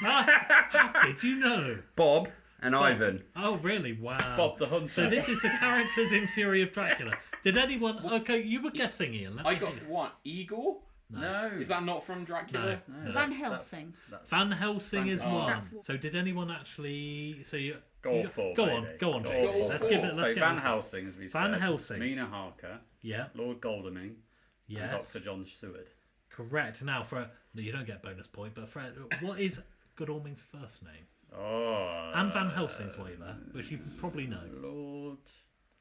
how did you know? Bob, and Ivan. Oh, really? Wow. Bob the Hunter. So this is the characters in Fury of Dracula. Did anyone? Okay, you were guessing, Ian. Let I me got hear. what? Igor? No. Is that not from Dracula? No. Van that's- Helsing. that's- Van Helsing is Oh. one. That's- So did anyone actually? So you Go for go baby. on, go on. Go Jake. for Let's it. give it. Let's So get Van it. Helsing, as we've Van said. Helsing. Mina Harker, Yeah. Lord Godalming, and Yes. Dr. John Seward. Correct. Now for no, you don't get a bonus point, but for what is Godalming's first name? Oh. And Van Helsing's way there, which you probably know. Lord.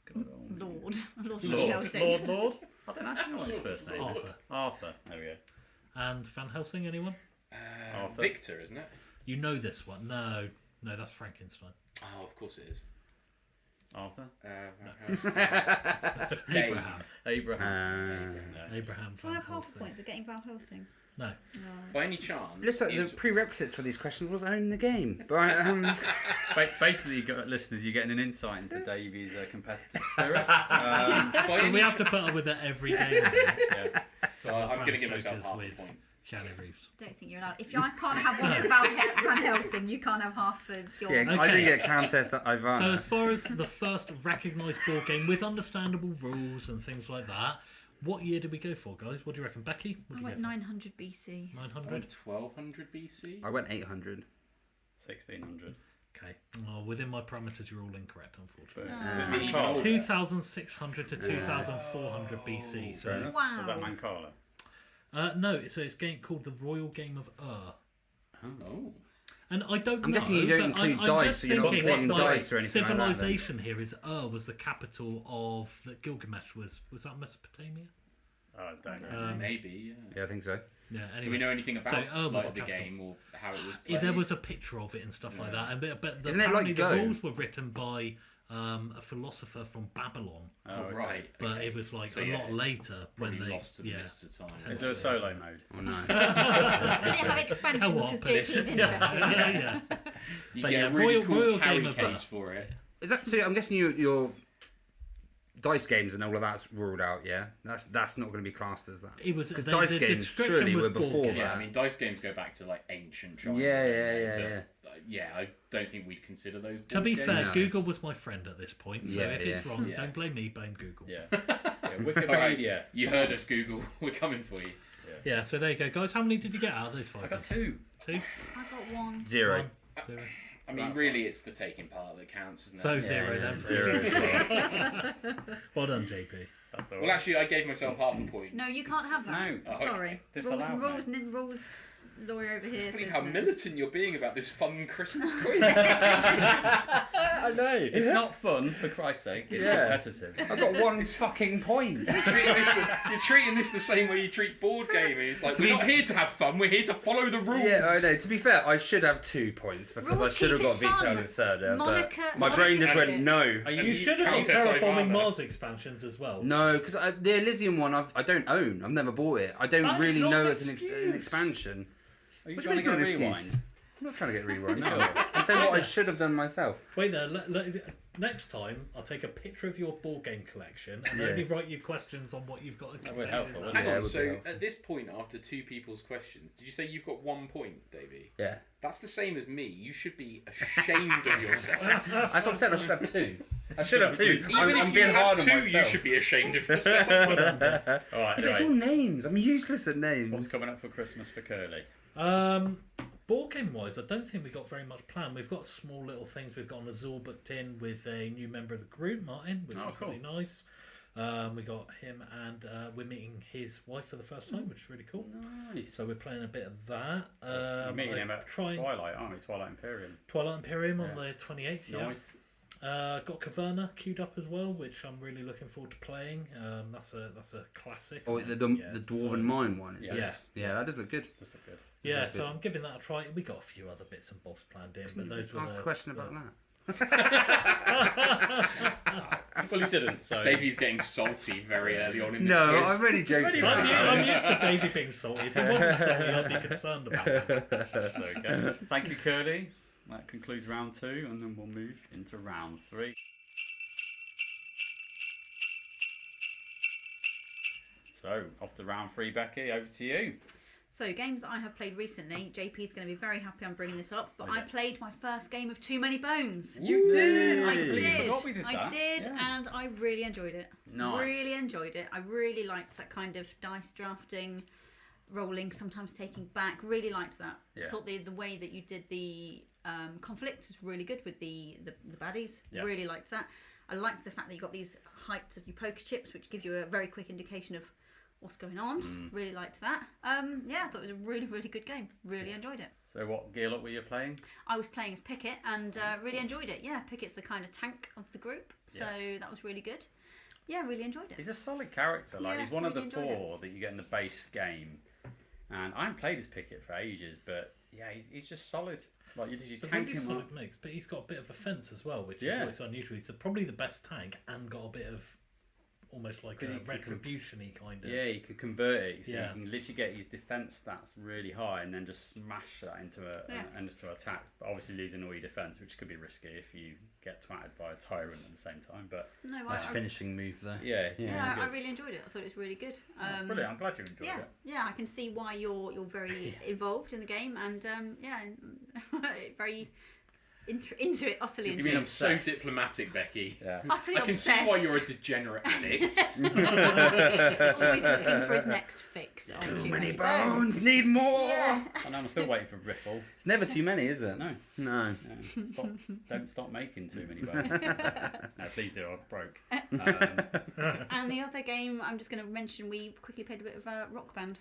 Godalming. Lord Lord. Helsing. Lord. I don't actually know what his first name is. Arthur. Arthur. There we go. And Van Helsing, anyone? Arthur. Victor, isn't it? You know this one? No, that's Frankenstein. Oh, of course it is. Arthur. Dave. Abraham. No. Abraham Can I Van have half a Helsing. point for getting Van Helsing? No. By any chance? Listen, is- the prerequisites for these questions was own the game. But Basically, listeners, you're getting an insight into Davey's competitive spirit. by And any we have ch- to put up with it every game. now. Yeah. So I'm going to give myself Smokers half a with point. Keanu Reeves. Don't think you're allowed. If I can't have one for Van Helsing, you can't have half for your. yeah, I Okay. did get Countess Ivana. So as far as the first recognised board game with understandable rules and things like that, what year did we go for, guys? What do you reckon, Becky? What I do you went go 900 BC. for? I 900. went 1200 BC. I went 800. 1600. Okay. Well, within my parameters, you're all incorrect, unfortunately. So is it even older? 2600 to 2400 BC. So Wow. Is that Mancala? no, so it's a game called the Royal Game of Oh. And I don't know. I'm guessing you don't include I'm dice, just so you're not thinking playing it's dice or anything like that, then. civilization here is was the capital of that Gilgamesh was that Mesopotamia? Oh, I don't know. Maybe, yeah. Yeah, I think so. Yeah. Anyway, Do we know anything about was the the game or how it was Yeah, played? there was a picture of it and stuff like that. And but Isn't it apparently like the Go? rules were written by a philosopher from Babylon, Oh, right. but okay. it was like So, a yeah, lot later when Probably they lost to the mists of time. Is there a solo mode? Oh no. Did it have expansions? Come on, Because please. JP's interested. yeah. You But get yeah, a really Royal cool carry Game of case for it. Is that so? I'm guessing your dice games and all of that's ruled out. Yeah, that's not going to be classed as that. It was Because the dice games description surely was were board before game. Yeah, that. I mean, dice games go back to like ancient China. Yeah. Yeah, I don't think we'd consider those. To be board fair, games. Google was my friend at this point, so Yeah, if it's yeah. wrong, Yeah. don't blame me, blame Google. Yeah. All right, Wikipedia. you heard us, Google. We're coming for you. Yeah, so there you go, guys. How many did you get out of those 5? I got 2. 2? I got 1. 0. 1, 0. I mean, really, it's the taking part that counts, isn't it? So Yeah, 0 then. 0 as well. Well done, JP. That's all Well, actually, I gave myself half a point. No, you can't have that. No. Oh, okay. Sorry. Disallowed, Rules lawyer over here. Look says how no. militant you're being about this fun Christmas quiz. I know. It's not fun, for Christ's sake. It's Yeah. competitive. I got 1 fucking point. You're treating this the same way you treat board gaming. It's like, we're not here to have fun, we're here to follow the rules. Yeah, I know. To be fair, I should have 2 points because Rules I should have keep got it veto fun. Absurda, but Monica- my brain just Monica went did. no. You you should have got Countess Terraforming Ivana. Mars expansions as well. No, because the Elysium one I don't own. I've never bought it. I don't That's really not know an it's an excuse. expansion. Are you What do trying you to mean get a it's not an excuse? rewind? I'm not trying to get rewind. Sure. No. I'm saying what I should have done myself. Wait there, next time I'll take a picture of your board game collection and Yeah. only write you questions on what you've got to That would contain help, in wouldn't that. Hang Yeah, it on, would be so helpful. at this point, after 2 people's questions, did you say you've got 1 point, Davey? Yeah. That's the same as me. You should be ashamed of yourself. That's what I said. I should have 2. I should have 2. Even I'm if you being had hard on 2, myself. you should be ashamed of yourself. All right, Yeah, but it's all anyway. names. I'm useless at names. What's coming up for Christmas for Kerley? Board game wise, I don't think we've got very much planned. We've got small little things. We've got an Azul booked in with a new member of the group, Martin, which Oh, is cool. really nice. We got him and we're meeting his wife for the first time, which is really cool. Nice. So we're playing a bit of that. You're meeting him at trying Twilight, aren't we? Twilight Imperium. Twilight Imperium on Yeah. the 28th. Yeah. Nice. Got Caverna queued up as well, which I'm really looking forward to playing. That's a classic. Oh, the Yeah, Dwarven so- Mine one. Is Yes. it? Yeah, that does look good. That's good. Yeah, Yeah, so good. I'm giving that a try. We got a few other bits and bobs planned in, but those were Ask the a question about that. Well, he didn't, so... Davey's getting salty very early on in this No, quiz. I'm really joking. I'm used to Davey being salty. If he wasn't salty, I'd be concerned about that. There we go. Thank you, Kerley. That concludes round 2, and then we'll move into round 3. So, off to round 3, Becky. Over to you. So, games I have played recently. JP's going to be very happy I'm bringing this up, but Okay. I played my first game of Too Many Bones. You did. I completely did. forgot we did that. I did, Yeah. and I really enjoyed it. Nice. Really enjoyed it. I really liked that kind of dice drafting, rolling, sometimes taking back. Really liked that. Yeah. Thought the way that you did the conflict was really good with the baddies. Yeah. Really liked that. I liked the fact that you got these heights of your poker chips, which give you a very quick indication of what's going on. Really liked that. Yeah, I thought it was a really, really good game. Really enjoyed it. So, what gear lot were you playing? I was playing as Pickett and really enjoyed it. Yeah, Pickett's the kind of tank of the group, so Yes. that was really good. Yeah, really enjoyed it. He's a solid character. Like, Yeah, he's one of the really enjoyed 4 that you get in the base game. And I haven't played as Pickett for ages, but yeah, he's just solid. Like, you It's a tank really him solid up. mix, but he's got a bit of a fence as well, which Yeah. is what's unusual. He's probably the best tank and got a bit of almost like 'Cause a he can- retribution-y kind of. Yeah, you could convert it. So Yeah. you can literally get his defense stats really high and then just smash that into into attack. But obviously losing all your defense, which could be risky if you get twatted by a tyrant at the same time. But No, Nice I finishing move there. yeah, yeah, I good. really enjoyed it. I thought it was really good. Brilliant. I'm glad you enjoyed Yeah, it. yeah, I can see why you're very involved in the game, and yeah, very into it utterly. You Into mean it. I'm so diplomatic, Becky. Yeah. Utterly I can obsessed. see why you're a degenerate addict. Always looking for his next fix. On Too many bones, need more. Yeah. And I'm still waiting for Riffle. It's never too many, is it? No. No. Stop, don't stop making too many bones. No, please do. I'm broke. And the other game I'm just going to mention, we quickly played a bit of Rock Band,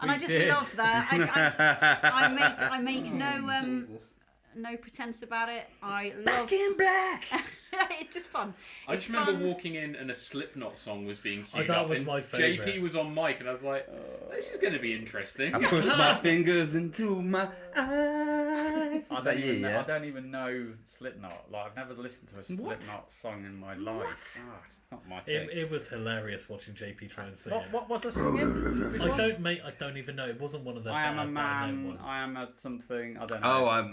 and We I just did. love that. I make no pretense about it. I love. Back in black. It's just fun. I just remember walking in and a Slipknot song was being queued that up. was and my favourite. JP was on mic, and I was like, "This is going to be interesting." I push my fingers into my eyes. I Is that you, yeah? I don't even know Slipknot. Like, I've never listened to a Slipknot song in my life. Oh, it's not my thing. It was hilarious watching JP try and sing it. What was the singing? Which one? I don't even know. It wasn't one of the. I am a better-known man. ones. I am a something. I don't know.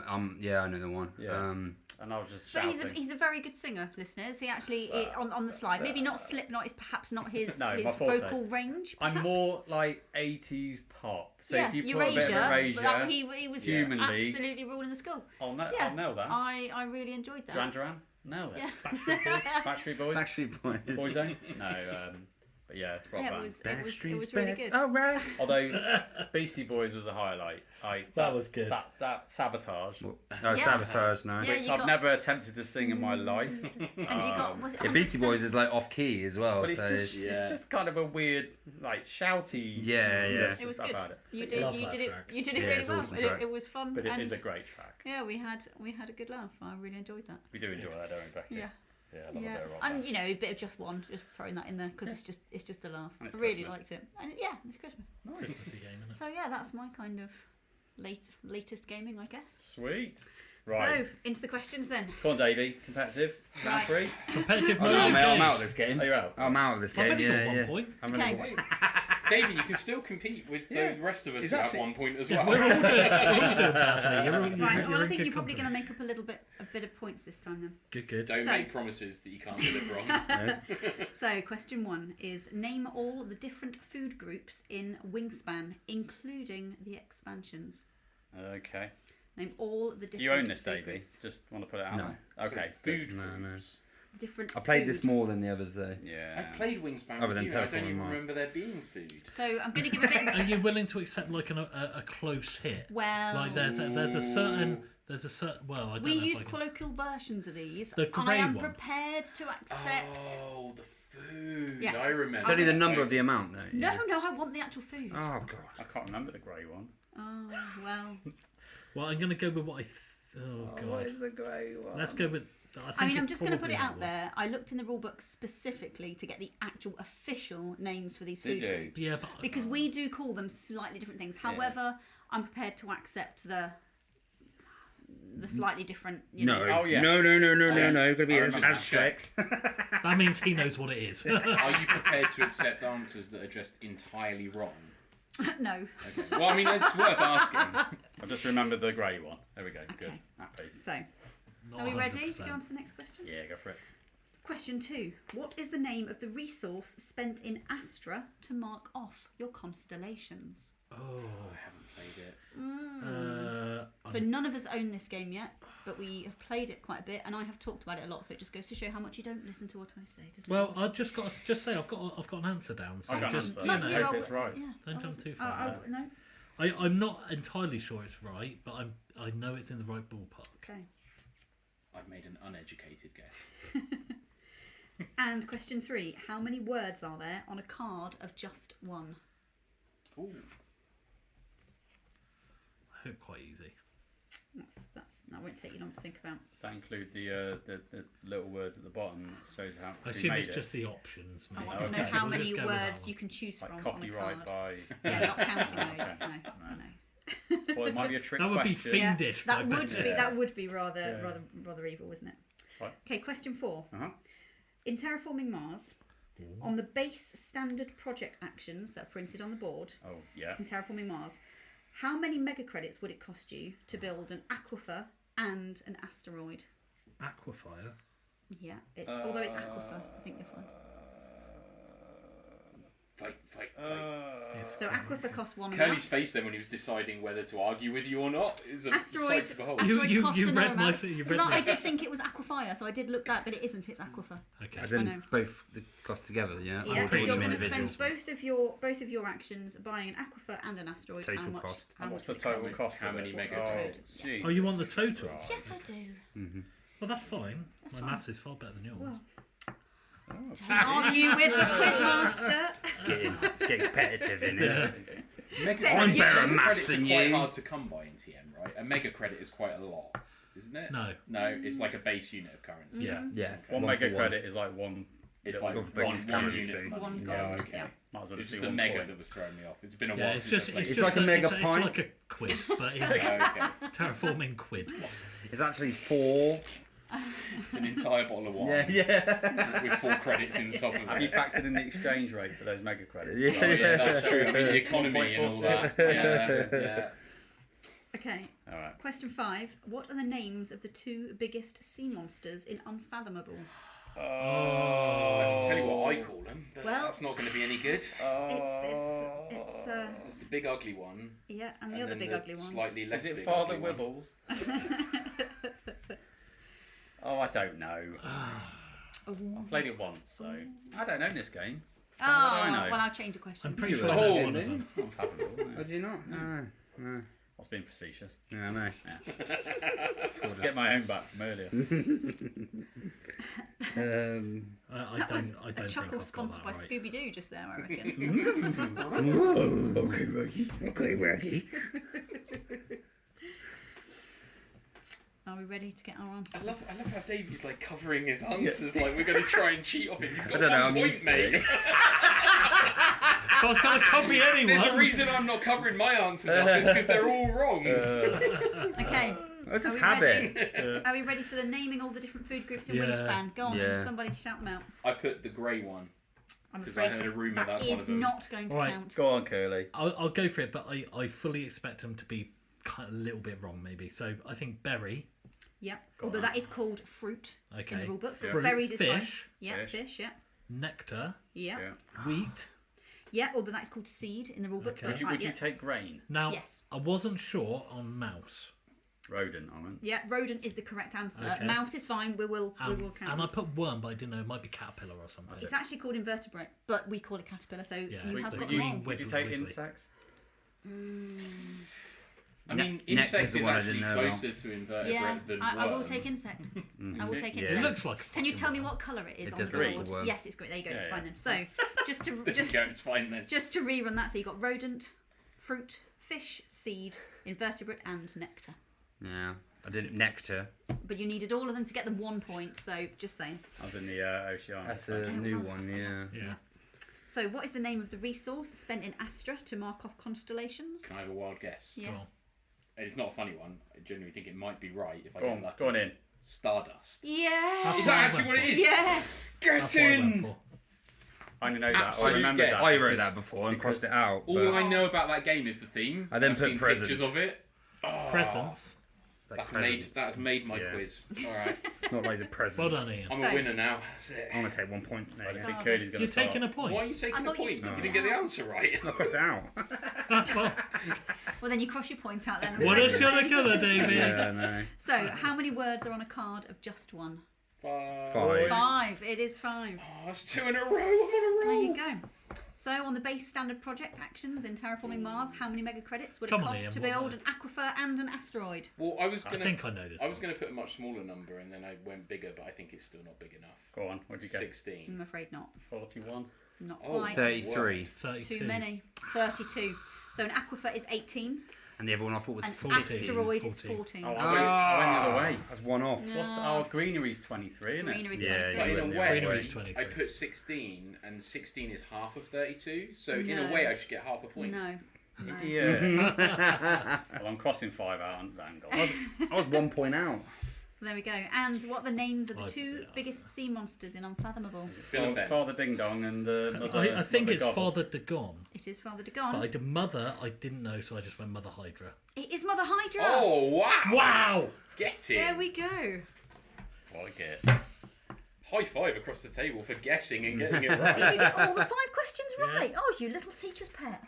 Oh, yeah, I know the one. Yeah. And I was just But shouting. he's a very good singer, listeners. He actually on the slide. Maybe not Slipknot is perhaps not his No, his my forte. vocal range. I'm perhaps. more like 80s pop. So yeah, if you put Eurasia, a bit of but that- Erasure, he was Humanly. absolutely ruling the school. I'll nail that. I really enjoyed that. Duran Duran? Nailed it. Yeah. Backstreet Boys? Backstreet Boys. Boyzone? No, but yeah, it's rock Yeah, band. it was really good. All right. Although Beastie Boys was a highlight. That was good. That Sabotage, Oh, Yeah. Sabotage, no. Yeah, which you I've got- never attempted to sing in my life. And you got was it Yeah, Beastie 100%? Boys is like off key as well. But it's so just it's just kind of a weird, like shouty. Yeah. It was good. about it. You Love did that it. track. You did it Yeah, really it's well. awesome track. It was fun. But it and is a great track. yeah, we had a good laugh. I really enjoyed that. We do enjoy that, don't we, Becky? Yeah. Yeah, I love a Yeah, bit of rock and band. you know, a bit of just throwing that in there because it's just a laugh. And it's I really Christmas. liked it. And yeah, it's Christmas. Christmassy game, isn't it? So yeah, that's my kind of latest gaming, I guess. Sweet. Right. So into the questions then. Come on, Davey. Competitive. Round Right. 3. Competitive Oh, mode. no, I'm game. out of this game. Are you out? I'm out of this I've game. only Yeah, got one yeah. point. I'm Okay. only- Davey, you can still compete with the rest of us He's at actually- one point as We're well. all doing badly. Right. You're Well, I in think good you're probably company. going to make up a bit of points this time then. Good. Don't So- make promises that you can't deliver on. So question 1 is name all the different food groups in Wingspan, including the expansions. Okay. Name all the different. You own this, food Davey. groups. Just want to put it out No. there. Okay. Food No, no. groups. Different. I played food. this more than the others though. Yeah. I've played Wingspan Other with than you. I don't Terraforming even Mars. remember there being food. So I'm going to give a bit. Are you willing to accept like a close hit? Well, Like there's a certain well I don't we know if use I can... colloquial versions of these, The and I am grey one. prepared to accept. Oh, the food. Yeah. I remember. It's only the number of the amount though. No, yeah. no, I want the actual food. Oh I god. can't remember the grey one. Oh well. Well, I'm going to go with what I. Oh god. the grey one? Let's go with. I mean, I'm it's just going to put probably it out that one. there. I looked in the rulebook specifically to get the actual official names for these Did food you? groups. Yeah, but Because we do call them slightly different things. However, I'm prepared to accept the slightly different. You No. know. Oh, yes. No. yes. Gotta be I remember. as strict. that means he knows what it is. Are you prepared to accept answers that are just entirely wrong? No. Okay. Well, I mean, it's worth asking. I just remembered the grey one. There we go. Good. Okay. Happy. So, Not are we ready to 100%. go on to the next question? Yeah, go for it. Question 2. What is the name of the resource spent in Astra to mark off your constellations? Oh. I haven't played it. So none of us own this game yet, but we have played it quite a bit, and I have talked about it a lot. So it just goes to show how much you don't listen to what I say. Doesn't Well, it? I've just got to say I've got an answer down. So I've got an just answer. you I know, hope it's right. Yeah, Don't I jump wasn't- too far. No. I'm not entirely sure it's right, but I know it's in the right ballpark. Okay. I've made an uneducated guess. And question 3. How many words are there on a card of just one? Ooh. I hope quite easy. That won't take you long to think about. Does that include the little words at the bottom that shows how I who assume made it's it? just the options. I Maybe. want to Okay. know how We'll many just go with that words one. you can choose Like from on a copyright card. by... Yeah, not counting those. Okay. No. Well, it might be a trick That would be question. fiendish. That I would bet. be Yeah. that would be rather Yeah. rather evil, wouldn't it? Right. Okay, question 4. Uh-huh. In Terraforming Mars, on the base standard project actions that are printed on the board Oh, yeah. in Terraforming Mars, how many mega credits would it cost you to build an aquifer and an asteroid? Aquafire. Yeah, although it's aquifer, I think you're fine. Fight. It's So Aquifer costs 1 Kerley's amount. face then when he was deciding whether to argue with you or not is a Asteroid, sight to behold. asteroid costs you another read my amount. you Because read I did think it was Aquafire, so I did look that, but it isn't. It's Aquifer. Okay. As I in know. both the cost together, yeah? Yeah, pretty you're sure going to individuals. spend both of your actions buying an Aquifer and an asteroid. Total how much? cost. How What's much the would it total cost? How of many it? mega Oh, credits? Jesus Oh, you want the total? Christ. Yes, I do. Well, that's fine. That's My fine. maths is far better than yours. Well, don't argue with the quizmaster. It's getting competitive in Yeah. it. Mega I'm you. better at mega maths credits than are quite you. hard to come by in TM, right? A mega credit is quite a lot, isn't it? No. No, it's like a base unit of currency. Yeah. Yeah. One for mega credit is like one. It's little like One one, thing one is unit currency. of money. One Yeah, gold, okay. yeah. Might as well It's just just do the one mega point. that was throwing me off. It's been a Yeah, while it's since just I played. It's like a mega it's pint. like a quid, but yeah, Okay. terraforming quid. It's actually 4. It's an entire bottle of wine Yeah. with 4 credits in the top of Have you it. factored in the exchange rate for those mega credits? Yeah. Oh, yeah, that's true. I mean, the economy and all that. 1.46. Yeah. Okay, All right. question 5. What are the names of the 2 biggest sea monsters in Unfathomable? I can tell you what I call them, but Well- that's not going to be any good. It's It's the big ugly one. yeah, and the and other then big the ugly one. Slightly less Is it big Father ugly one. Wibbles? Oh, I don't know. I've played it once, so I don't know this game. Oh, I know? well, I'll change the question. I'm pretty You sure I were. know Oh, one of them. Oh, do you not? No. No. I was being facetious. Yeah, I know. Let's get my own back from earlier. I That was don't a think chuckle I've got sponsored that by right. Scooby Doo just there, I reckon. Whoa. Okay, Rocky. Okay, Rocky. Are we ready to get our answers? I love how Davey's like covering his answers like we're going to try and cheat off him. You've got I don't know, one I'm point, used to mate. it. If I was going to copy anyone. There's a reason I'm not covering my answers up. It's because they're all wrong. Okay. It's just Are we habit. Are we ready for the naming all the different food groups in Yeah. Wingspan? Go on Yeah. then, somebody shout them out. I put the grey one I'm because I afraid heard a rumour that that's one of is them. not going to Right. count. Go on, Kerley. I'll go for it, but I fully expect them to be kind of a little bit wrong, maybe. So I think berry. Yep. Although that is called fruit in Okay. the rule book. Yeah. Fruit, Berries is fine. fish, Yeah, Fish. fish, yeah. nectar, Yeah. Yeah. wheat. Yeah, although that is called seed in the rule book. Okay. but Would you, right, would you yeah. take grain? Now, Yes. I wasn't sure on mouse. Rodent, I meant. Yeah, rodent is the correct answer. Okay. Mouse is fine. We will count. And I it. put worm, but I didn't know. It might be caterpillar or something. It's actually called invertebrate, but we call it caterpillar. So Yeah, you it's have the got green wrong. Would you Wiggly take wiggly. insects? I mean, Nectar's insect the is one I actually didn't know closer to invertebrate Yeah, than I will worm. take insect. I will take Yeah. insect. It looks like. A Can you fucking tell me worm. what colour it is It on does the look board? like a worm. Yes, it's great. There you go. Yeah, It's yeah. fine then. So just to There you go, it's fine then. just to rerun that, so you got rodent, fruit, fish, seed, invertebrate, and nectar. Yeah. I didn't nectar. But you needed all of them to get the 1 point. So just saying. I was in the Oceania. That's a Okay, new well, one, yeah. Yeah. So what is the name of the resource spent in Astra to mark off constellations? Can I have a wild guess? Yeah. Go on. And it's not a funny one. I genuinely think it might be right if I Go get on, lucky. go on in. Stardust. Yeah. Is that actually what it is? Yes. Get That's what I went in! for. I only know that. I Absolute remember guess. that. I wrote because- that before and because- crossed it out. All but I know about that game is the theme. I then I've put seen presents. pictures of it. Oh, Presents. like That's presents. made my Yeah. quiz. All right, Not like the presents. Well done, Ian. I'm So- a winner now. That's it. I'm going to take 1 point. There I you go. think Curly's going to You're start. taking a point. Why are you taking I a thought you point? scooped You it didn't get the out. answer right. I crossed it out. well, Well, then you cross your point out then. what a shoulda coulda, Davey. Yeah, no. So, how many words are on a card of just one? 5. 5. It is 5. Oh, that's 2 in a row. I'm on a There roll. you go. So, on the base standard project actions in Terraforming Mars, how many mega credits would Come it on, cost Ian, to what build about an aquifer and an asteroid? Well, I was I gonna. think I know this. I was one. going to put a much smaller number, and then I went bigger, but I think it's still not big enough. Go on, what'd you get? 16. I'm afraid not. 41. Not Oh, quite. 33. 32. Too many. 32. So, an aquifer is 18. And the other one I thought was An 14. asteroid is 14. 14. Oh, So, I went the other way. That's one off. No. What's our greenery's 23, isn't it? greenery's Yeah, 23. But you in a went the way, other Greenery's 23. I put 16, and 16 is half of 32. So in No. a way, I should get half a point. No. No. Yeah. Well, I'm crossing 5 out on that angle. I was 1 point out. There we go. And what are the names of the I- 2 biggest sea monsters in Unfathomable? Bill and Ben. Father Ding Dong and Mother. I think Mother it's Gobble. Father Dagon. It is Father But Dagon. I did Mother, I didn't know, so I just went Mother Hydra. It is Mother Hydra. Oh, wow. Wow! Get it. There we go. What a get. High five across the table for guessing and getting it Did you right. get all the 5 questions right. Oh, you little teacher's pet.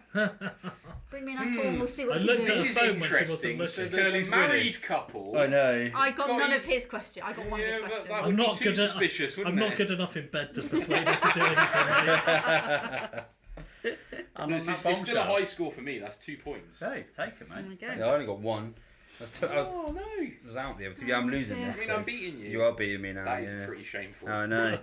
Bring me an apple and we'll see what you do. This is interesting. So the married couple. I know. I got none of his question. I got one of his questions. That would be too suspicious, wouldn't it? I'm not good enough in bed to persuade her to do anything. It's still a high score for me. That's 2 points. Hey, take it, mate. Yeah, I only got one. No. I was out the other two. Yeah, I'm losing this. I mean, I'm beating you. You are beating me now. That is pretty shameful. I know.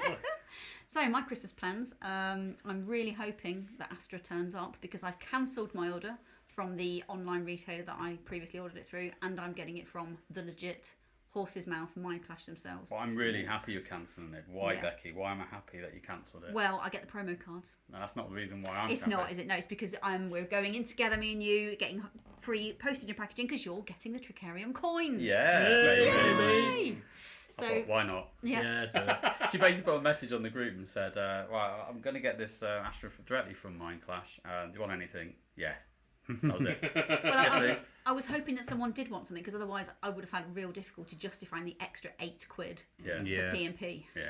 So my Christmas plans, I'm really hoping that Astra turns up because I've cancelled my order from the online retailer that I previously ordered it through, and I'm getting it from the legit Horse's Mouth Mind Clash themselves. Well, I'm really happy you're cancelling it. Why, Yeah. Becky? Why am I happy that you cancelled it? Well, I get the promo card. No, that's not the reason why I'm It's happy. not, is it? No, it's because we're going in together, me and you, getting free postage and packaging because you're getting the Tricarion coins. Yeah, Yay! I So thought, why not? yeah. She basically put a message on the group and said, right, I'm going to get this Astra directly from Mind Clash. Do you want anything? Yeah. That was it. Well, I was hoping that someone did want something because otherwise I would have had real difficulty justifying the extra £8 Yeah. for P&P. Yeah.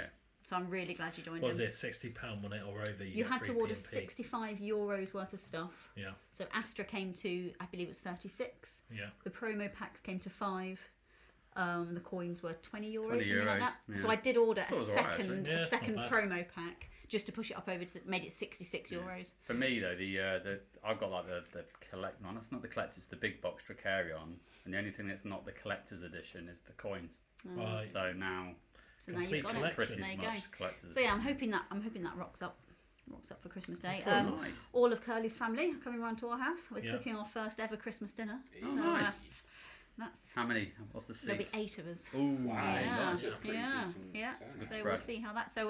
So I'm really glad you joined What was in. it, £60 on it or over? You get had to free order P&P. €65 worth of stuff. Yeah, So Astra came to, I believe it was 36. yeah. The promo packs came to 5. The coins were €20, 20 something like euros, that. yeah. So I did order Thought it was alright, actually. Yeah, a it's not second bad. promo pack just to push it up over to made it €66. For me though, the I've got like the collect. No, that's not the collector. It's the big box Tricarion, and the only thing that's not the collector's edition is the coins. Right. So now, So now you've Complete got collection. it. pretty So there you go. much collector's. So yeah, I'm hoping that rocks up for Christmas Day. Oh, nice. All of Kerley's family are coming round to our house. We're Yeah. cooking our first ever Christmas dinner. Oh, so nice. that's How many? What's the there'll seats? be 8 of us. Ooh, Wow. Yeah, That's a pretty yeah, decent yeah. turn. So That's we'll right. see how that. So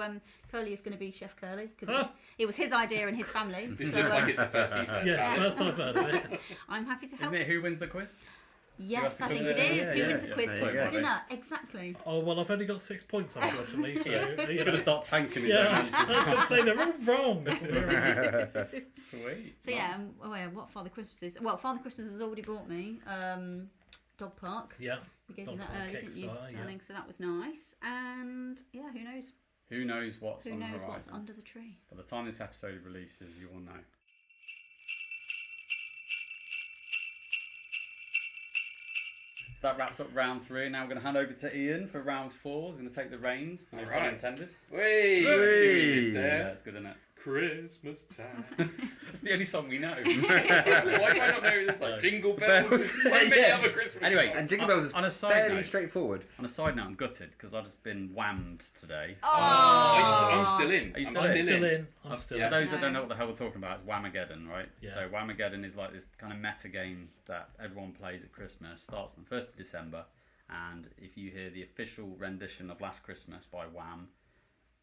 Kerley is going to be Chef Kerley because Huh? it was his idea and his family. This so looks like it's the first season. Yeah, first I've heard of it. I'm happy to help. Isn't it who wins the quiz? Yes, You I have to think cook it it. is. Yeah, Who wins yeah, the quiz yeah. cooks There the you go. dinner? Exactly. Oh well, I've only got 6 points unfortunately. So Yeah. He's you going know. to start tanking his Yeah, own I was answers. going to say they're all wrong. Sweet. So yeah, what Father Christmas is? Well, Father Christmas has already bought me Dog Park. Yeah. You gave me Dog that Park earlier, didn't you, Kickstarter, yeah. darling? So that was nice. And yeah, who knows? Who knows what's Who on the knows horizon? what's under the tree? By the time this episode releases, you will know. So that wraps up round 3. Now we're going to hand over to Ian for round 4. He's going to take the reins. No pun Alright. intended. Wait, see what you did Yeah, there. that's good, isn't it? Christmas time. It's the only song we know. Why do I not know this? Like Jingle Bells. There's so many Yeah. other Christmas Anyway, songs. And Jingle Bells is On a side fairly note- straightforward. On a side note, I'm gutted because I've just been whammed today. I'm still in. Are you I'm still I'm in? still in. I'm still For in. those that don't know what the hell we're talking about, it's Whamageddon, right? Yeah. So Whamageddon is like this kind of meta game that everyone plays at Christmas. Starts on the 1st of December, and if you hear the official rendition of Last Christmas by Wham,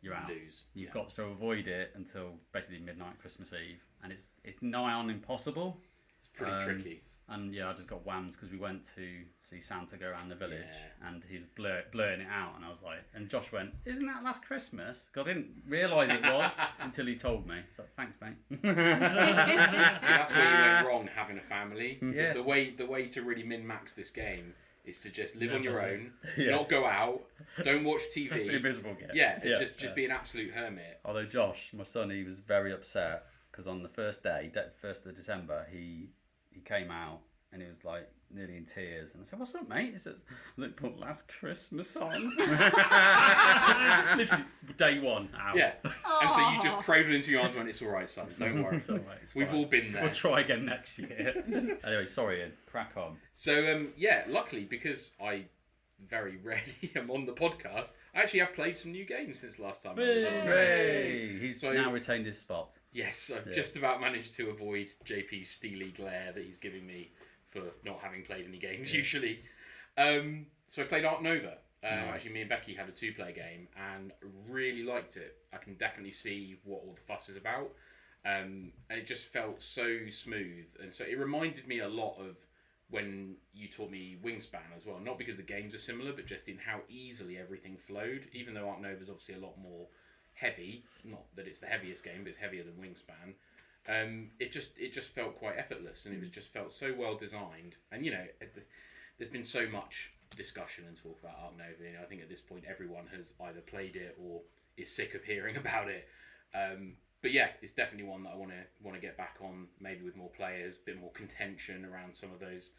you're out. Lose. You've Yeah. got to avoid it until basically midnight Christmas Eve, and it's nigh on impossible. It's pretty tricky. And yeah, I just got whammed because we went to see Santa go around the village, Yeah. and he was blurring it out, and I was like, and Josh went, "Isn't that Last Christmas?" Because I didn't realise it was until he told me. He's like, "Thanks, mate." So that's where you went wrong having a family. Yeah. The way to really min-max this game is to just live on your Never. own, Yeah. not go out, don't watch Be TV. miserable, yeah. Yeah, Yeah. just be an absolute hermit. Although Josh, my son, he was very upset because on the first day, 1st of December, he came out and he was like nearly in tears. And I said, "What's up, mate?" He says, "They put Last Christmas on." Literally, day 1 out. Yeah. And so you just cradled into your arms and went, "It's all right, son. Don't worry." It's all right, it's We've fine. all been there. We'll try again next year. Anyway, sorry, Ian. Crack on. So yeah, luckily because I very rarely am on the podcast, I actually have played some new games since last time I was on. Hooray! He's So- now retained his spot. Yes, I've Yeah. just about managed to avoid JP's steely glare that he's giving me for not having played any games usually. So I played Ark Nova. Nice. Actually, me and Becky had a 2-player game and really liked it. I can definitely see what all the fuss is about. And it just felt so smooth. And so it reminded me a lot of when you taught me Wingspan as well. Not because the games are similar, but just in how easily everything flowed. Even though Ark Nova is obviously a lot more heavy. Not that it's the heaviest game, but it's heavier than Wingspan. It just felt quite effortless, and it was just felt so well designed. And you know, there's been so much discussion and talk about Ark Nova. You know, I think at this point everyone has either played it or is sick of hearing about it. But yeah, it's definitely one that I want to get back on, maybe with more players, a bit more contention around some of those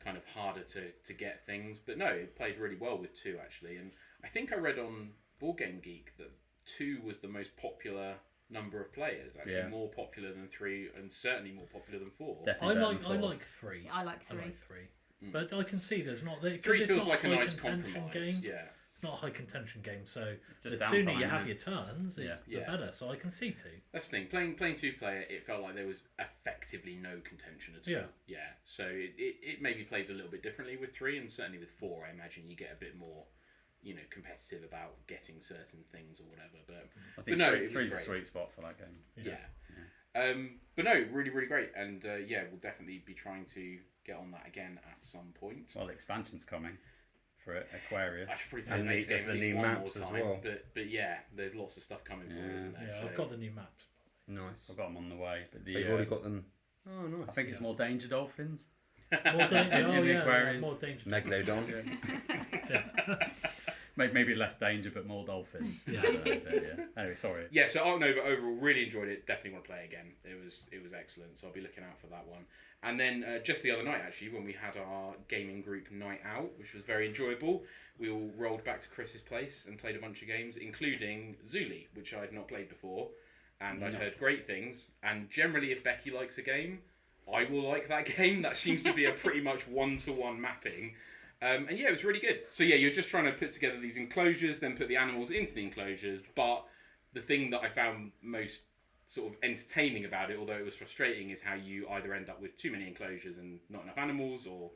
kind of harder to get things. But no, it played really well with 2 actually, and I think I read on Board Game Geek that 2 was the most popular number of players, actually more popular than 3, and certainly more popular than 4. I like 3. I like 3. But I can see there's not 3 feels like a nice compromise. Game. Yeah. It's not a high contention game, so the just sooner downtime, you have isn't your turns, the better. So I can see 2. That's the thing. Playing 2-player, it felt like there was effectively no contention at all. Yeah. So it maybe plays a little bit differently with 3, and certainly with 4, I imagine you get a bit more, competitive about getting certain things or whatever. But I think no, 3's a sweet spot for that game. Yeah. But no, really, really great, and we'll definitely be trying to get on that again at some point. Well, the expansion's coming for Aquarius. I should probably play the next game at least one more time. But yeah, there's lots of stuff coming for you, isn't there? Yeah, So, I've got the new maps. Nice. I've got them on the way, but They've already got them. Oh, nice. I think it's more danger dolphins. More Aquarium. more danger. Megalodon. Maybe less danger, but more dolphins. Yeah. Anyway, sorry. Yeah, so Ark Nova overall really enjoyed it. Definitely want to play again. It was excellent. So I'll be looking out for that one. And then just the other night, actually, when we had our gaming group night out, which was very enjoyable, we all rolled back to Chris's place and played a bunch of games, including Zuuli, which I'd not played before, and I'd heard great things. And generally, if Becky likes a game, I will like that game. That seems to be a pretty much 1-to-1 mapping. And yeah, it was really good. So yeah, you're just trying to put together these enclosures, then put the animals into the enclosures. But the thing that I found most sort of entertaining about it, although it was frustrating, is how you either end up with too many enclosures and not enough animals, or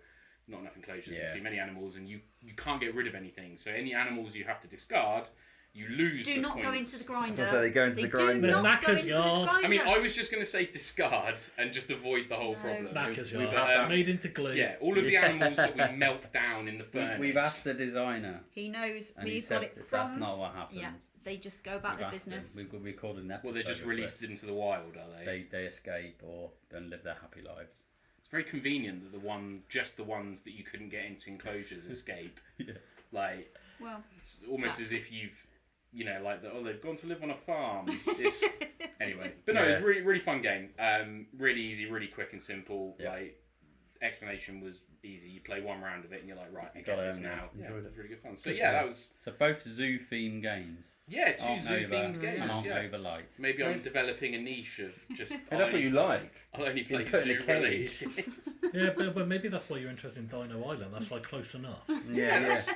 not enough enclosures and too many animals, and you can't get rid of anything. So any animals you have to discard, you lose. Do not go into the grinder. So they go into the grinder. Do not go Knacker's into yard. the grinder. I mean, I was just going to say discard and just avoid the whole problem. Knacker's We've, yard. Made into glue. Yeah, all of the animals that we melt down in the furnace. We've asked the designer, He knows and where he you've said got it that from. that's not what happens. Yeah, they just go about their We've asked them. business. We've recorded an episode. Well, they're just of released it. into the wild, are they? They escape or and live their happy lives. It's very convenient that the ones that you couldn't get into enclosures escape. Yeah. Like, Well, it's almost as if you've, they've gone to live on a farm. It's, anyway, but no, it's really, really fun game. Really easy, really quick and simple. Yeah. Like, explanation was easy. You play one round of it and you're like, right, I got get it this now. Yeah, enjoyed it was really good fun. So Good yeah, game. that was So both zoo themed games. two Ark zoo Nova themed games. and Ark Yeah. Nova Light. Maybe I'm developing a niche of just. Hey, that's what you like. I'll only play put in a zoo related cage. games. Yeah, but maybe that's why you're interested in Dino Island. That's like close enough. Yeah, that's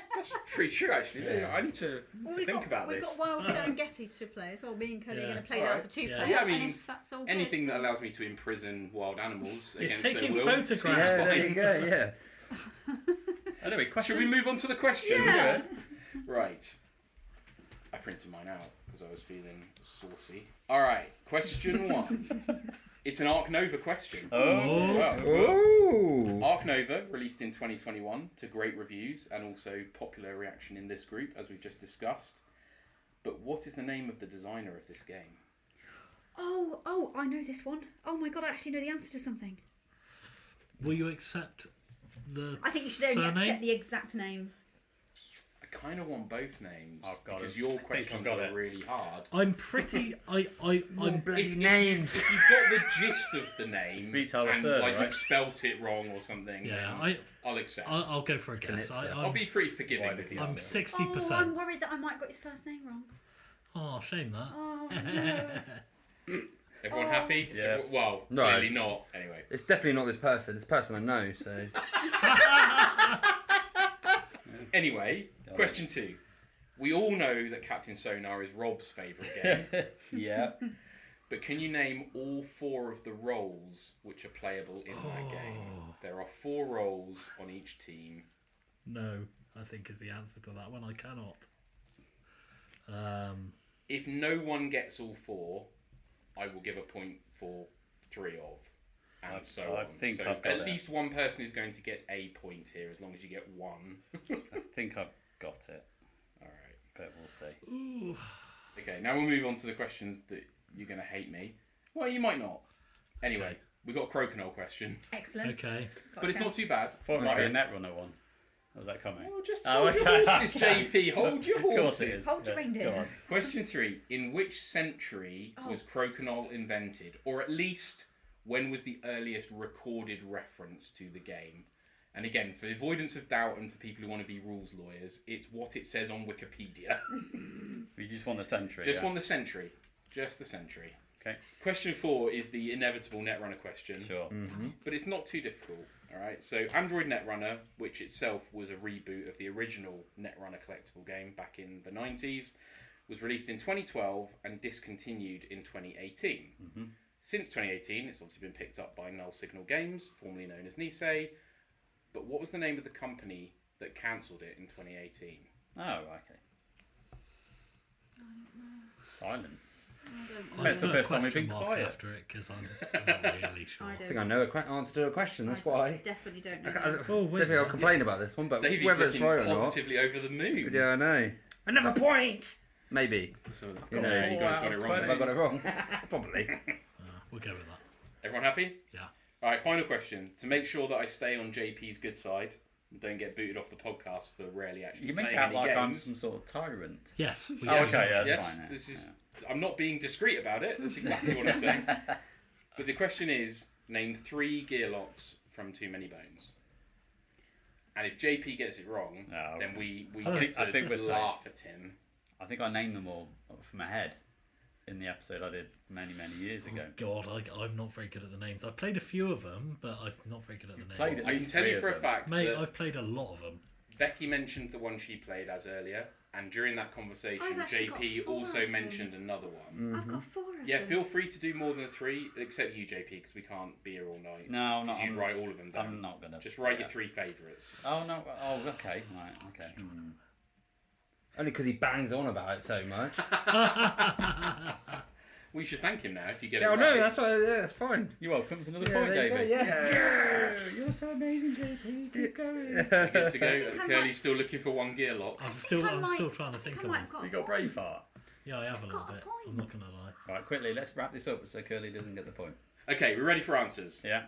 pretty true actually. Yeah. I need to think about we've this. got Wild Serengeti to play as well. Me and Kerley are Yeah. going to play that Alright. as a 2-player. Yeah. Yeah, I mean, and if that's all Anything good, that then- allows me to imprison wild animals It's against their taking will. photographs. Yeah, seems there fine. you go. Yeah. Anyway, Should questions? we move on to the questions? Yeah. Right. I printed mine out because I was feeling saucy. All right. Question 1. It's an Ark Nova question. Oh, Wow. Ooh. Ark Nova released in 2021 to great reviews and also popular reaction in this group, as we've just discussed. But what is the name of the designer of this game? Oh, I know this one. Oh my god, I actually know the answer to something. Will you accept the I think you should only surname? accept the exact name. I kind of want both names I've got because it. your I think questions I've got are it. really hard. I'm pretty. I'm Bloody names. If you've got the gist of the name It's Vital and Lacerda, like right? you've spelt it wrong or something, yeah. then I'll accept. I'll go for a guess. Knitzer. I'll be pretty forgiving Why with did you. you I'm say? 60%. Oh, I'm worried that I might have got his first name wrong. Oh, shame that. Oh, no. Everyone Oh. happy? Yeah. Well, No. clearly not. Anyway. It's definitely not this person. It's a person I know. So Anyway, question 2. We all know that Captain Sonar is Rob's favourite game, Yeah. but can you name all 4 of the roles which are playable in that game? There are 4 roles on each team. No, I think is the answer to that one. I cannot. If no one gets all 4, I will give a point for 3 of, and so I on. think so I've got at it. least one person is going to get a point here, as long as you get 1. I think I've got it, All right. but we'll see. Ooh. Okay, now we'll move on to the questions that you're going to hate me. Well, you might not. Anyway, Okay. we've got a Crokinole question, Excellent. Okay. but it's not too bad. Thought it might be a Okay. Netrunner one. Was that coming? Oh, just Oh, hold your okay. horses, JP. Hold your Of course it horses. is. Hold your Yeah, reindeer. go on. Question 3. In which century was crokinole invented? Or at least, when was the earliest recorded reference to the game? And again, for avoidance of doubt and for people who want to be rules lawyers, it's what it says on Wikipedia. You just want the century. Just yeah. want the century. Just the century. Okay. Question 4 is the inevitable Netrunner question. Sure. But it's not too difficult. Alright, so Android Netrunner, which itself was a reboot of the original Netrunner collectible game back in the 90s, was released in 2012 and discontinued in 2018. Since 2018, it's obviously been picked up by Null Signal Games, formerly known as Nisei. But what was the name of the company that cancelled it in 2018? Oh, okay. Silence. I That's the put a first time we've question been mark quiet. after it because I'm not really sure. I I think don't. I know answer to a question. That's why. Definitely don't I know. don't think I'll complain about this one, but Davey's whether it's looking right or not. positively over the moon. Yeah, I know. Another point. Maybe. So, Who knows? you got it wrong. Have I got it wrong? Probably. We'll go with that. Everyone happy? Yeah. Alright, final question. To make sure that I stay on JP's good side and don't get booted off the podcast for rarely actually You make playing out any like games. I'm some sort of tyrant. Yes. We Oh, yes. okay, yeah, that's Yes, fine. Yeah. this is. I'm not being discreet about it. That's exactly what I'm saying. But the question is, name 3 gear locks from Too Many Bones. And if JP gets it wrong, No. then we I get I think to we're safe. laugh at him. I think I named them all from my head in the episode I did many years ago. God, I'm not very good at the names. I've played a few of them, but I'm not very good at the names. played it. I can tell you Three for a of them. fact Mate, that I've played a lot of them. Becky mentioned the one she played as earlier, and during that conversation, I've actually JP got 4 also of them. mentioned another one. I've got 4 of Yeah, them. feel free to do more than 3, except you, JP, because we can't be here all night. No, I'm not. Because you'd write all of them down. I'm not gonna. Just write yeah. your 3 favourites. Oh no! Oh, okay. Right. Okay. Only because he bangs on about it so much. We should thank him now if you get Yeah, it I right. know. That's why. Yeah, that's fine. You're welcome. It's another Yeah, point, there you go, Davey. yeah. You're so amazing, JP. Keep going. You get to go. Come Curly's still looking for 1 gear lock. I'm still Like, trying to think of come on, them. I've got You a got point. Braveheart. Yeah, I have a little got a bit. point. I'm not gonna lie. Right, quickly. Let's wrap this up so Curly doesn't get the point. Okay, we're ready for answers. Yeah.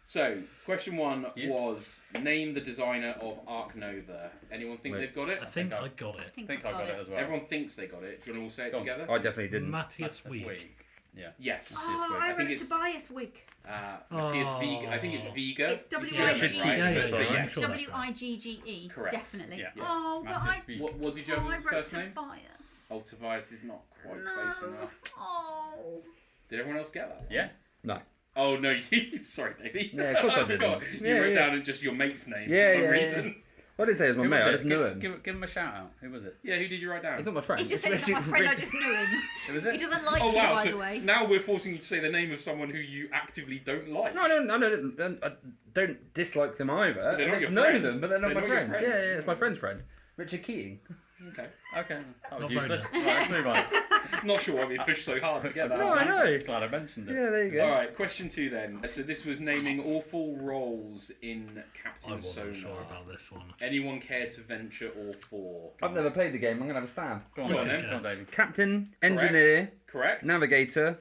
So, question 1 Yeah. was name the designer of Ark Nova. Anyone think Wait. they've got it? I think I- I got I it. think, I think I've I got it as well. Everyone thinks they got it. Do you want to all say it Go on. together? I definitely didn't. Matthias That's Week. Yeah. Yes. Oh, Week. I I think wrote it's- Tobias Wig. Matthias Oh. Vega. I think it's Vega. It's You W get I it G. right, Yeah, yeah, but yeah, I'm yes. sure. that's WIGGE. Correct. Definitely. Yeah. Oh, but Matthias I. Vega. What did you have I as his wrote first name? Tobias. Oh, Tobias is not quite No. close enough. Oh. Did everyone else get that? Yeah. No. Oh no, sorry, Davey. Yeah, of course I forgot. didn't. You Yeah, wrote yeah. down just your mate's name Yeah, for some yeah, reason. I didn't say it was my Who mate. was I it? just knew him. Give him a shout out. Who was it? Yeah, who did you write down? He's not my friend. He just said he's not my friend. I just knew him. Who was He it? doesn't like Oh you, wow! by So the way. now we're forcing you to say the name of someone who you actively don't like. No, I don't dislike them either. But they're I not just your know friend. them, but they're not They're my not your friend. friend. Yeah, it's my friend's friend. Richard Keating. Okay. Okay. That was Not useless. very Right, let's move on. Not sure why we pushed so hard to get that. No, I know. Glad I mentioned it. Yeah, there you go. All right, question 2 then. So this was naming awful roles in I Captain wasn't Sonar. sure about this one. Anyone care to venture all 4? I've never played the game. I'm gonna have a stab. Go on, Go on, then. then. Go on, David. Captain, engineer, Correct. navigator,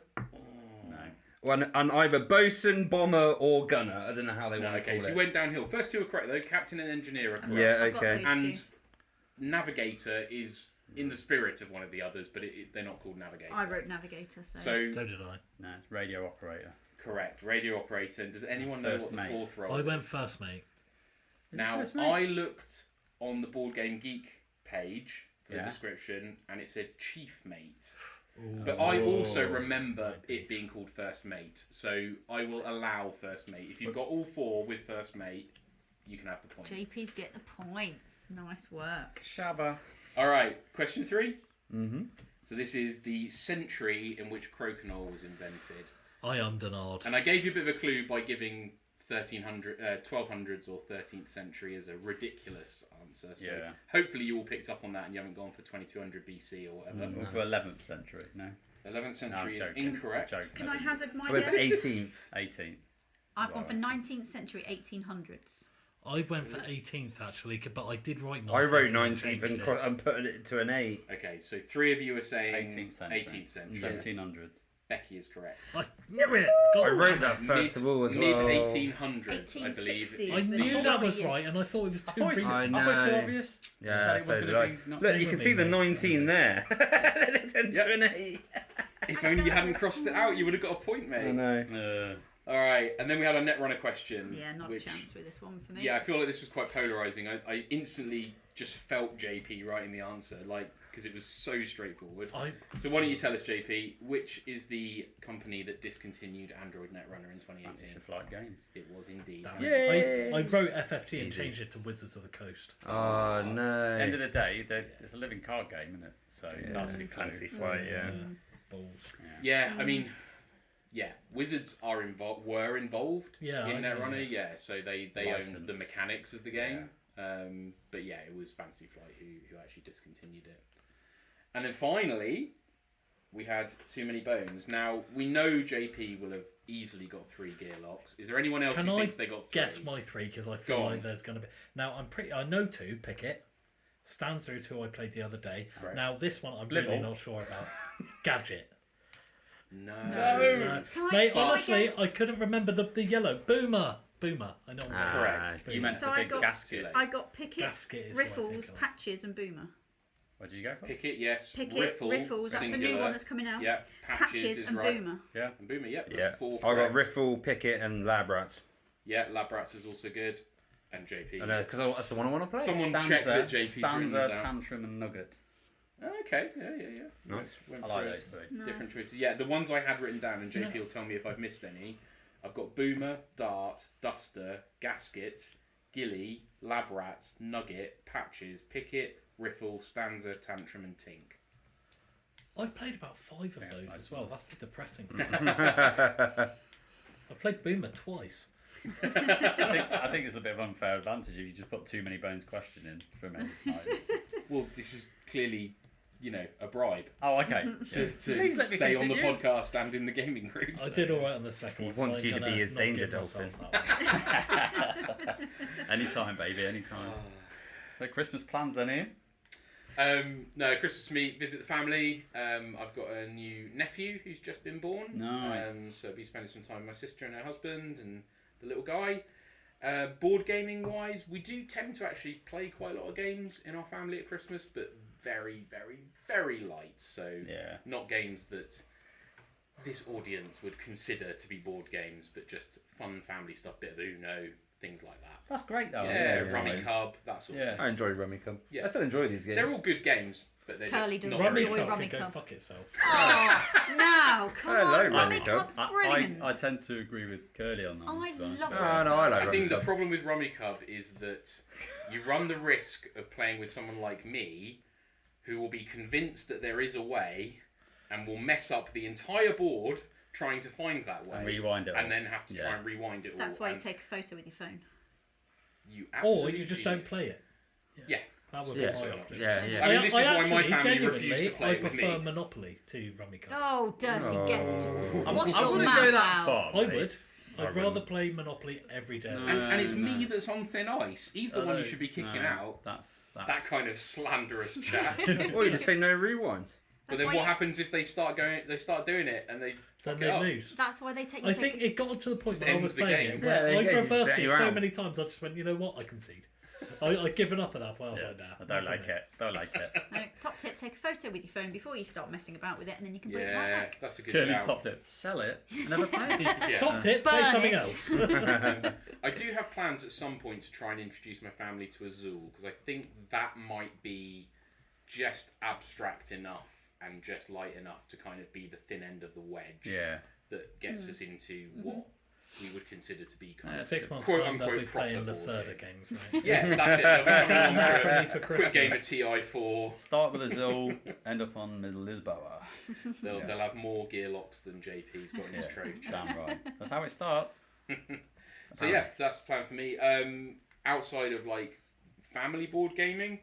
No. and either bosun, bomber, or gunner. I don't know how they No, want to okay, call so it. you went downhill. First 2 are correct though. Captain and engineer are correct. Yeah, I've got okay. those And two. navigator is in the spirit of one of the others, but they're not called navigator. I wrote Navigator, so. So So did I. No, it's radio operator. correct. Radio operator. And does anyone know First what the mate. 4th role I is? went first, mate. Now, first mate? I looked on the Board Game Geek page for the Yeah. description, and it said chief mate. Ooh. But I also remember it being called first mate, so I will allow first mate. If you've got all 4 with first mate, you can have the point. JP's get the point. Nice work. Shabba. All right, question 3. Mm-hmm. So this is the century in which crokinole was invented, I undenied. and I gave you a bit of a clue by giving 1200s or 13th century as a ridiculous answer. So Yeah. hopefully you all picked up on that and you haven't gone for 2200 BC or whatever. Or for 11th century. No. 11th century No, is I'm joking. incorrect. I'm joking. Can I hazard my I went for guess? 18th. 18th. I've gone for Right. 19th century, 1800s. I went for 18th actually, but I did write 19th. I wrote and 19th and, changed it. and put it to an 8. Okay, so 3 of you are saying 18th century. 18th century. 1700s. Becky is correct. I knew it. I wrote that first of all as Mid well. 1800s, I believe. 1860s. I It's the knew that was year. right, and I thought it was I too thought brief. I it was too know. obvious. Yeah, It was so gonna did I. be not- Look, Same you can with see me, the mate. 19 there. It's into Yep. an 8. If only you hadn't crossed it out, you would have got a point, mate. I know. All right, and then we had a Netrunner question. Yeah, not which, a chance with this one for me. Yeah, I feel like this was quite polarising. I instantly just felt JP writing the answer, because it was so straightforward. So why don't you tell us, JP, which is the company that discontinued Android Netrunner in 2018? Fantasy Flight Games. It was indeed. Damn Yay. it. I wrote FFT and Easy. changed it to Wizards of the Coast. Oh, no. At the end of the day, it's a living card game, isn't it? So that's a Fancy clue. Flight, yeah. Balls. Yeah, I mean, Wizards were involved Yeah, in I know, Netrunner, so they owned License. the mechanics of the game. But yeah, it was Fantasy Flight who actually discontinued it. And then finally, we had Too Many Bones. Now, we know JP will have easily got 3 gear locks. Is there anyone else Can who I thinks they got 3? Guess my 3 because I feel Go like on. there's going to be. Now I know 2. Pick it. Stanza is who I played the other day. Correct. Now this one I'm Blibble. really not sure about. Gadget. No. No. Can I- Mate, can I honestly, guess? I couldn't remember the yellow. Boomer. I know. Correct. Boomer. You meant So the I big got- gasket. I got Picket, Gasket is what I think Riffles, of. Patches, and Boomer. What did you go for? Picket, yes. Picket, Riffles, that's the new singular. one that's coming out. Yeah, Patches, is and right. Boomer. Yeah. And Boomer, yeah. Yeah. That's 4 I got correct. Riffle, Picket, and Lab Rats. Yeah, Lab Rats is also good. And JP. I know, because that's the one I want to play. Someone check that JP's written Stanza, down. Tantrum, and Nugget. Okay, yeah. Nice. Went I like through those 3. different choices. Yeah, the ones I had written down, and JP will tell me if I've missed any. I've got Boomer, Dart, Duster, Gasket, Gilly, Lab Rats, Nugget, Patches, Picket, Riffle, Stanza, Tantrum, and Tink. I've played about 5 of That's those nice. as well. That's the depressing thing. I played Boomer twice. I think it's a bit of unfair advantage if you just put Too Many Bones question in for me. Well, this is clearly, a bribe Oh, okay. to Please let me stay on the continue. podcast and in the gaming group. I did alright on the second He one. so wants I'm you to gonna be his not danger give myself dolphin. that one. Anytime, baby, anytime. So Christmas plans then, Ian? No, Christmas meet, visit the family. I've got a new nephew who's just been born. Nice. So I'll be spending some time with my sister and her husband and the little guy. Board gaming wise, we do tend to actually play quite a lot of games in our family at Christmas, but very, very, very light. So Yeah. not games that this audience would consider to be board games, but just fun family stuff, bit of Uno, things like that. That's great though. Yeah, yeah. Rummikub, that sort of Yeah. thing. I enjoy Rummikub. Yeah. I still enjoy these games. They're all good games, but they're Curley just doesn't not very enjoy fun. Rummikub can go Rummikub. fuck itself. Oh, no, come I on. like Rummikub. Rummikub's brilliant. I tend to agree with Curly on that. Oh, one, I to be honest. love Oh, no, I like I think the Rummikub. problem with Rummikub is that you run the risk of playing with someone like me who will be convinced that there is a way and will mess up the entire board trying to find that way. And rewind it all. And then have to try Yeah. and rewind it all. That's why you and take a photo with your phone. you Or absolutely you just don't genius. play it. Yeah. That would Yeah. be my option. Yeah, yeah. I mean, this is why my actually, family refused to genuinely, play I it with prefer me. Monopoly to Rummikub. Oh, dirty Oh. get. I Wash your wouldn't mouth go that out. far. I mate. would. I I'd rather wouldn't. play Monopoly every day. No. And it's me no. that's on thin ice. He's the one you should be kicking No, out. That's That kind of slanderous chat. Or you just say no rewind. But That's then why what you- happens if they start doing it and they Then fuck they it up? lose. That's why they take you I to think take it got to the point Just when I ends was the playing game. it where Yeah, I yeah, reversed set it you so out. many times I just went, you know what, I concede. I'd given up at that point. I was Yeah, like, nah. I don't not like for me. it. Don't like it. No, top tip, take a photo with your phone before you start messing about with it, and then you can bring it right Yeah, back. that's a good Curly's shout. top tip: sell it. And never play it. Yeah. Top tip, play Burn something it. else. I do have plans at some point to try and introduce my family to a Zuul because I think that might be just abstract enough and just light enough to kind of be the thin end of the wedge Yeah. that gets us into what we would consider to be kind of 6 months quote time, they'll unquote be playing proper Lacerda board games, right? Yeah, that's it. They'll be coming on for Ready a for quick game of Christmas. TI4. Start with a Zool, end up on Lisboa. They'll, Yeah. they'll have more gear locks than JP's got in his trove chest. Damn right. That's how it starts. So yeah, that's the plan for me. Outside of like family board gaming,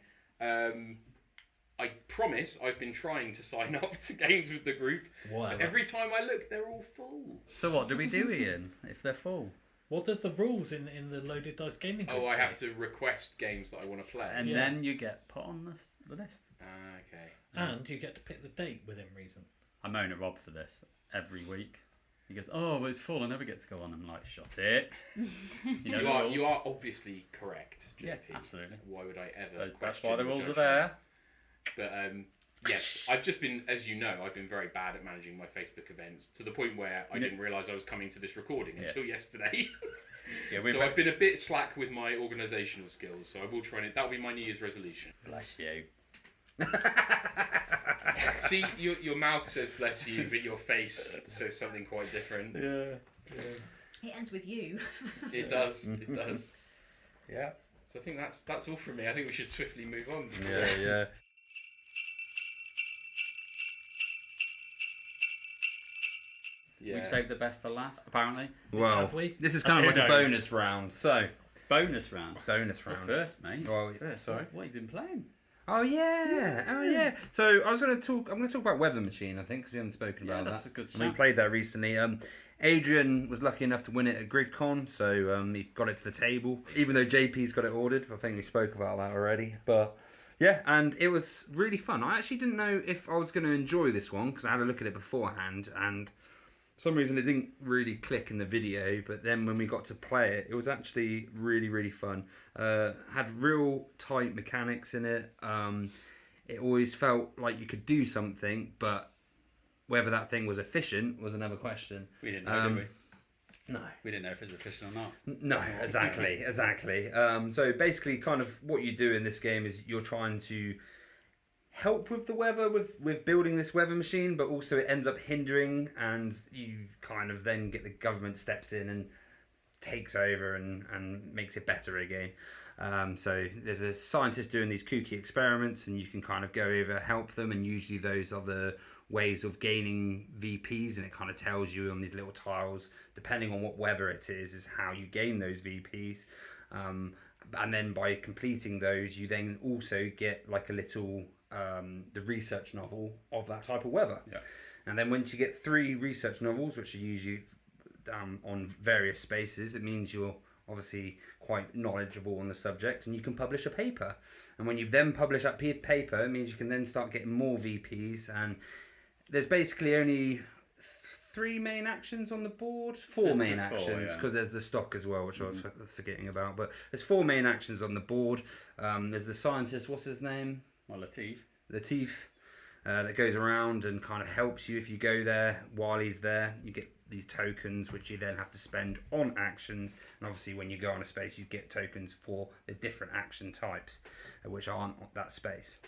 I promise I've been trying to sign up to games with the group. But Whatever. every time I look, they're all full. So what do we do, Ian, if they're full? What does the rules in the Loaded Dice Gaming group Oh, I say? have to request games that I want to play. And Yeah. then you get put on the list. Okay. And you get to pick the date within reason. I moan at Rob for this every week. He goes, "Oh, well, it's full. I never get to go on." I'm like, "Shut it." You are obviously correct, JP. Yeah, absolutely. Why would I ever? That's question why the your rules are judgment? there. But yes, I've just been, as you know, I've been very bad at managing my Facebook events to the point where I didn't realise I was coming to this recording until yesterday. So I've been a bit slack with my organisational skills. So I will try and that'll be my New Year's resolution. Bless you. See, your mouth says bless you, but your face says something quite different. Yeah. It ends with you. It does. It does. Yeah. So I think that's all from me. I think we should swiftly move on. Yeah. Yeah. We've saved the best to last, apparently. Well, Have we? this is kind of Who like a knows? bonus round. So, Bonus round. bonus Well, round. first, mate. Well, First, sorry. What have you been playing? Oh yeah. So I'm going to talk about Weather Machine, I think, because we haven't spoken Yeah, about that's that. a good And we shout. played that recently. Adrian was lucky enough to win it at GridCon, so he got it to the table. Even though JP's got it ordered, I think we spoke about that already. But yeah, and it was really fun. I actually didn't know if I was going to enjoy this one because I had a look at it beforehand, and for some reason it didn't really click in the video. But then when we got to play it, it was actually really, really fun. Had real tight mechanics in it. It always felt like you could do something, but whether that thing was efficient was another question. We didn't know, did we? No. We didn't know if it's efficient or not. No, exactly. So basically, kind of what you do in this game is you're trying to help with the weather, with building this weather machine, but also it ends up hindering, and you kind of then get the government steps in and takes over and makes it better again. So there's a scientist doing these kooky experiments, and you can kind of go over, help them, and usually those are the ways of gaining VPs, and it kind of tells you on these little tiles, depending on what weather it is how you gain those VPs. And then by completing those, you then also get like a little the research novel of that type of weather. Yeah. And then once you get 3 research novels, which are usually on various spaces, it means you're obviously quite knowledgeable on the subject, and you can publish a paper. And when you then publish that paper, it means you can then start getting more VPs. And there's basically only 3 main actions on the board, 4 main There's 4, actions, yeah. because there's the stock as well, which I was forgetting about. But there's 4 main actions on the board. There's the scientist, what's his name? Well, Latif. Latif, that goes around and kind of helps you if you go there. While he's there, you get these tokens which you then have to spend on actions, and obviously when you go on a space you get tokens for the different action types which aren't on that space,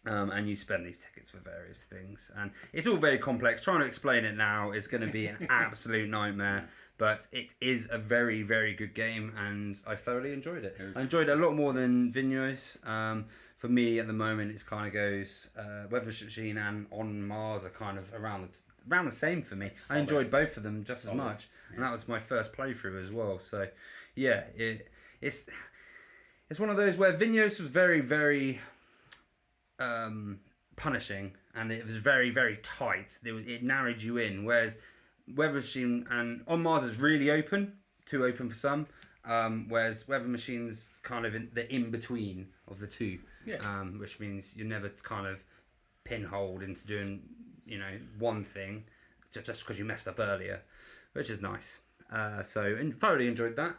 and you spend these tickets for various things, and it's all very complex. Trying to explain it now is going to be an absolute nightmare, but it is a very, very good game, and I thoroughly enjoyed it. I enjoyed it a lot more than Vigneaus. For me at the moment it kind of goes Weather Machine and On Mars are kind of around the same for me. I enjoyed both of them just as much, and that was my first playthrough as well. So yeah, it's one of those where Vigneaus was very, very punishing, and it was very, very tight. It narrowed you in, whereas Weather Machine and On Mars is really open, too open for some, whereas Weather Machine's kind of the in-between of the two, which means you're never kind of pinholed into doing one thing just because you messed up earlier, which is nice. So thoroughly enjoyed that.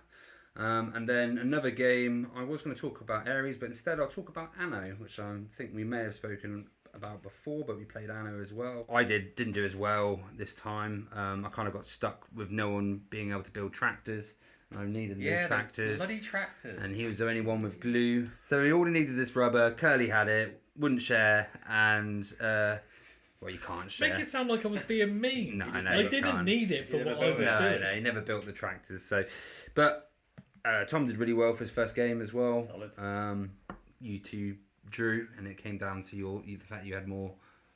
And then another game, I was going to talk about Ares, but instead I'll talk about Anno, which I think we may have spoken about before, but we played Anno as well. I didn't do as well this time. I kind of got stuck with no one being able to build tractors. I needed these tractors. Bloody tractors. And he was the only one with glue. So we all needed this rubber. Kerley had it, wouldn't share, and well, you can't share. Make it sound like I was being mean. No, I know I you didn't can't. need it for what I was doing. No, he never built the tractors. So, but Tom did really well for his first game as well. Solid. You two drew, and it came down to the fact you had more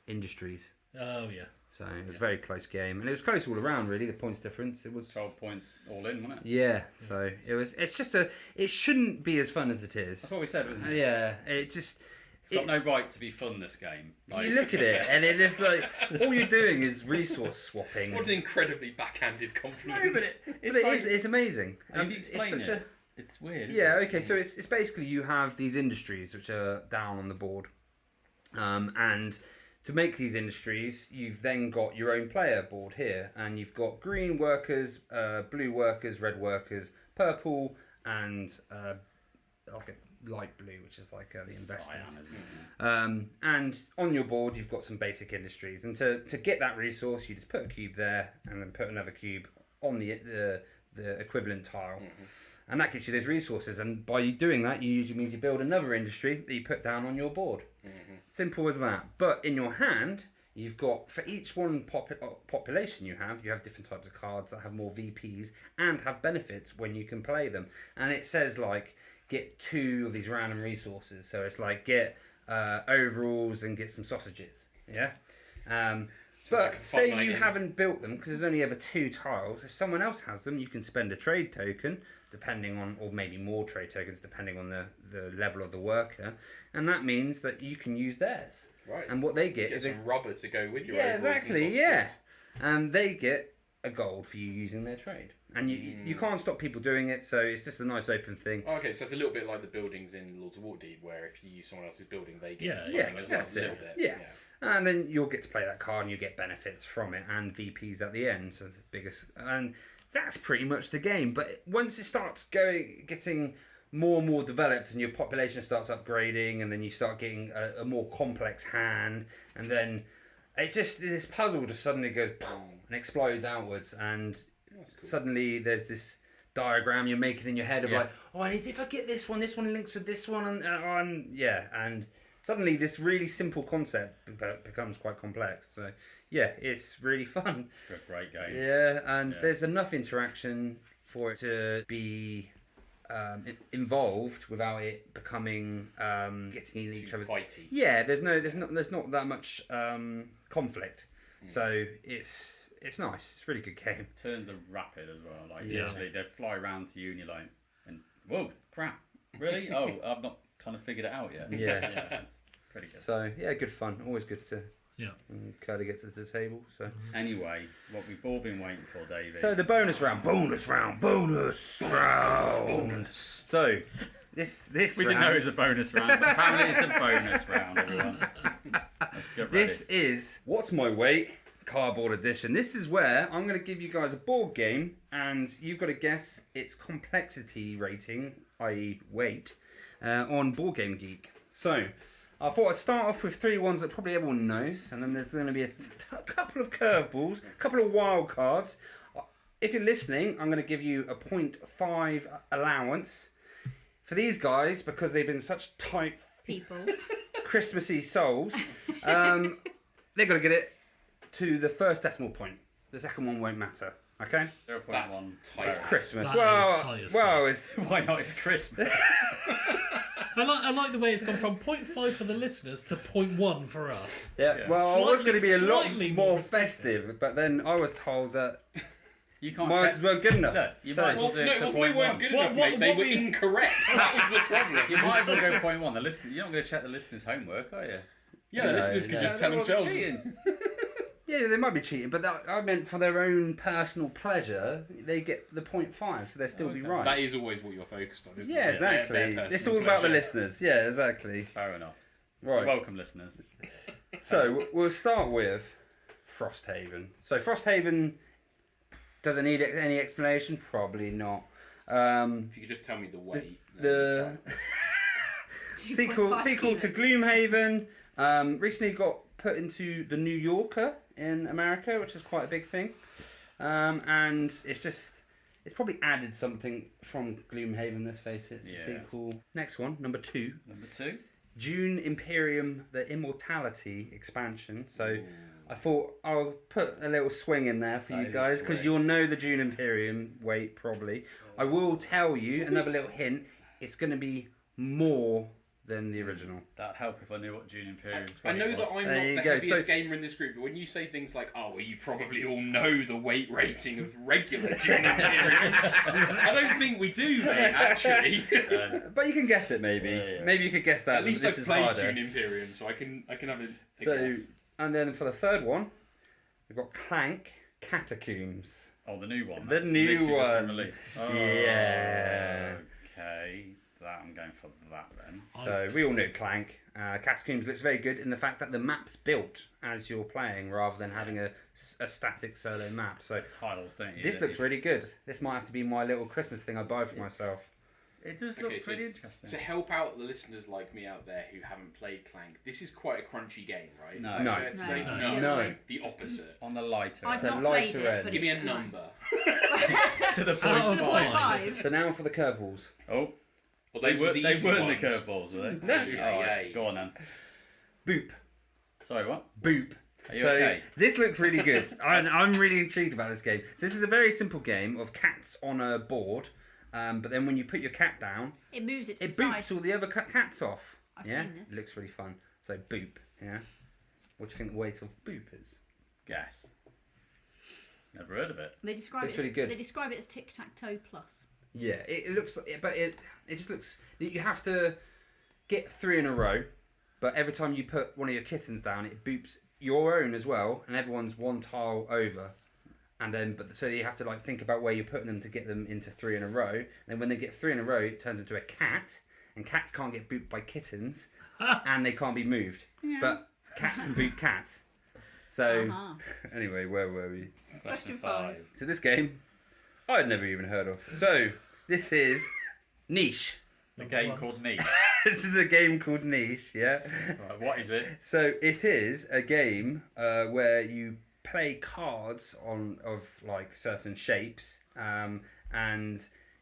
industries. Oh yeah. So it was a very close game, and it was close all around. Really, the points difference. It was 12 points all in, wasn't it? Yeah. So it was. It's just it shouldn't be as fun as it is. That's what we said, wasn't it? Yeah. It just. It's got no right to be fun, this game. You look at it, and it is like all you're doing is resource swapping. What an incredibly backhanded compliment. No, but it's amazing. Have you explained it's it? It's weird. Yeah, okay, so it's basically you have these industries which are down on the board, and to make these industries, you've then got your own player board here, and you've got green workers, blue workers, red workers, purple, and like a light blue, which is like the investors. Cyan, isn't it? And on your board, you've got some basic industries, and to get that resource, you just put a cube there, and then put another cube on the equivalent tile. And that gets you those resources, and by doing that, you usually means you build another industry that you put down on your board. Simple as that. But in your hand, you've got, for each one population you have different types of cards that have more VPs and have benefits when you can play them. And it says, like, get 2 of these random resources. So it's like, get overalls and get some sausages. Yeah? But say you haven't built them, because there's only ever 2 tiles. If someone else has them, you can spend a trade token, depending on, or maybe more trade tokens, depending on the level of the worker. And that means that you can use theirs. Right. And what they get is is some rubber to go with your yeah, overalls and exactly, yeah. And they get a gold for you using their trade. And you can't stop people doing it, so it's just a nice open thing. Oh, okay, so it's a little bit like the buildings in Lords of Waterdeep, where if you use someone else's building, they get something as well. That's a little it. bit. Yeah. And then you'll get to play that card and you get benefits from it and VPs at the end. So it's the biggest. And that's pretty much the game. But once it starts getting more and more developed and your population starts upgrading, and then you start getting a more complex hand, and then this puzzle just suddenly goes boom and explodes outwards, and Cool. suddenly there's this diagram you're making in your head of like, oh, if I get this one links with this one, and suddenly this really simple concept becomes quite complex. So yeah, it's really fun. It's a great game. Yeah, and there's enough interaction for it to be involved without it becoming getting in each other's. Fighty. Yeah, there's not that much conflict. So it's nice. It's a really good game. Turns are rapid as well. Like usually they fly around to you and you're like, whoa, crap, really? Oh, I've not kind of figured it out yet. Yeah. It's pretty good. So yeah, good fun. Always good to. Yeah. Kerley gets to the table. So anyway, what we've all been waiting for, Davey. So the bonus round. So this we didn't know it was a bonus round. But apparently it's a bonus round, everyone. Let's get ready. This is What's My Weight? Cardboard edition. This is where I'm going to give you guys a board game, and you've got to guess its complexity rating, i.e. weight, on Board Game Geek. So I thought I'd start off with 3 ones that probably everyone knows, and then there's going to be a couple of curveballs, a couple of wild cards. If you're listening, I'm going to give you a 0.5 allowance for these guys, because they've been such tight People. Christmassy souls. They're going to get it to the first decimal point. The second one won't matter. Okay? 0.1. That's tight. It's Christmas. That is tight as it's Why not? It's Christmas. I like the way it's gone from 0.5 for the listeners to 0.1 for us. yeah. Well, I was going to be a lot Slightly more more festive, but then I was told that You can't. mine weren't good enough. Look, you So- might as well Well, do no, it it to wasn't they weren't 0.1. good What- enough, what- mate. They what were we- incorrect. That was the problem. You might as well go 0.1. You're not going to check the listeners' homework, are you? Yeah, the listeners could just tell That was themselves. cheating. Yeah, they might be cheating, but I meant for their own personal pleasure, they get the 0.5, so they'll still be Okay. right. That is always what you're focused on, isn't Yeah, it? Their exactly. personal It's all about the pleasure. listeners. Yeah, exactly. Fair enough. Right. Welcome, listeners. So we'll start with Frosthaven. So Frosthaven, does it need any explanation? Probably not. If you could just tell me the weight. The sequel 2.5 to kilos. Gloomhaven recently got put into the New Yorker in America, which is quite a big thing. And it's probably added something from Gloomhaven, let's face it. It's a Yeah. sequel. Next one, number 2. Number 2. Dune Imperium, the Immortality expansion. So I thought I'll put a little swing in there for That you is a guys, because swing. you'll know the Dune Imperium weight probably. I will tell you another little hint. It's going to be more than the original. That'd help if I knew what Dune Imperium's I know that I'm There not you the go. heaviest So- gamer in this group, but when you say things like, "Oh, well, you probably all know the weight rating of regular Dune Imperium," I don't think we do, mate. Actually, But you can guess it, maybe. Yeah. Maybe you could guess that. at least this I've is played harder. Dune Imperium, so I can have a So, guess. and then for the third one, we've got Clank Catacombs. Oh, the new one. The That's new literally just been one. released. Yeah. Okay. that. I'm going for that then. So we all know Clank. Catacombs looks very good in the fact that the map's built as you're playing rather than having a static solo map. So Tiles, don't you? this looks really good. This might have to be my little Christmas thing I buy for myself. It does look pretty interesting. To help out the listeners like me out there who haven't played Clank, this is quite a crunchy game, right? No. Is that No. fair to say? No. The opposite. On the lighter. I've So not lighter played it, end. but Give me a it's number. to the Out point of 5. 5. So now for the curveballs. Oh, Well, they those were the easy weren't ones. the curveballs, were they? No. Alright, go on then. Boop. Sorry, what? Boop. Are you So okay? this looks really good. I'm really intrigued about this game. So this is a very simple game of cats on a board, but then when you put your cat down, It moves it to it the side. boops all the other cats off. I've yeah, seen this. it looks really fun. So boop. Yeah. What do you think the weight of boop is? Guess. Never heard of it. They describe It's it. really good. They describe it as tic-tac-toe plus. Yeah, it looks, but it just looks. You have to get 3 in a row, but every time you put one of your kittens down, it boops your own as well, and everyone's one tile over. And then, so you have to like think about where you're putting them to get them into 3 in a row. And then when they get 3 in a row, it turns into a cat, and cats can't get booped by kittens, and they can't be moved. But cats can boop cats. So Uh-huh. anyway, where were we? Question 5. So this game, I'd never even heard of. So this is Niche. A game called Niche. This is a game called Niche, yeah. Right, what is it? So it is a game where you play cards of like certain shapes, and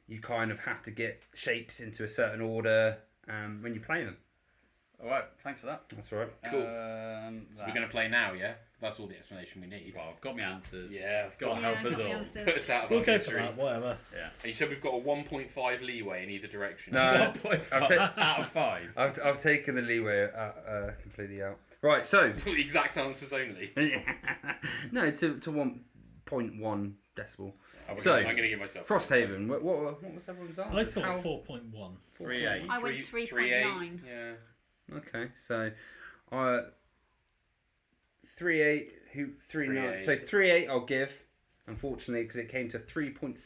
you kind of have to get shapes into a certain order when you play them. All right, thanks for that. That's right. Cool. So we're going to play now, yeah? That's all the explanation we need. Well, I've got my answers. Yeah, I've God got help us got the all. answers. Put us out of We'll our go for misery. that, whatever. Yeah. And you said we've got a 1.5 leeway in either direction. No, 1.5 out of 5. I've taken the leeway completely out. Right, so The exact answers only. no to 1.1 decibel. I'm going to give myself Frosthaven. What was everyone's answer? I thought 4.1. 3.8. I went 3.9. Yeah. Okay, so 3.8. Who 3.9? 3.8. So 3.8 I'll give. Unfortunately, because it came to 3.6.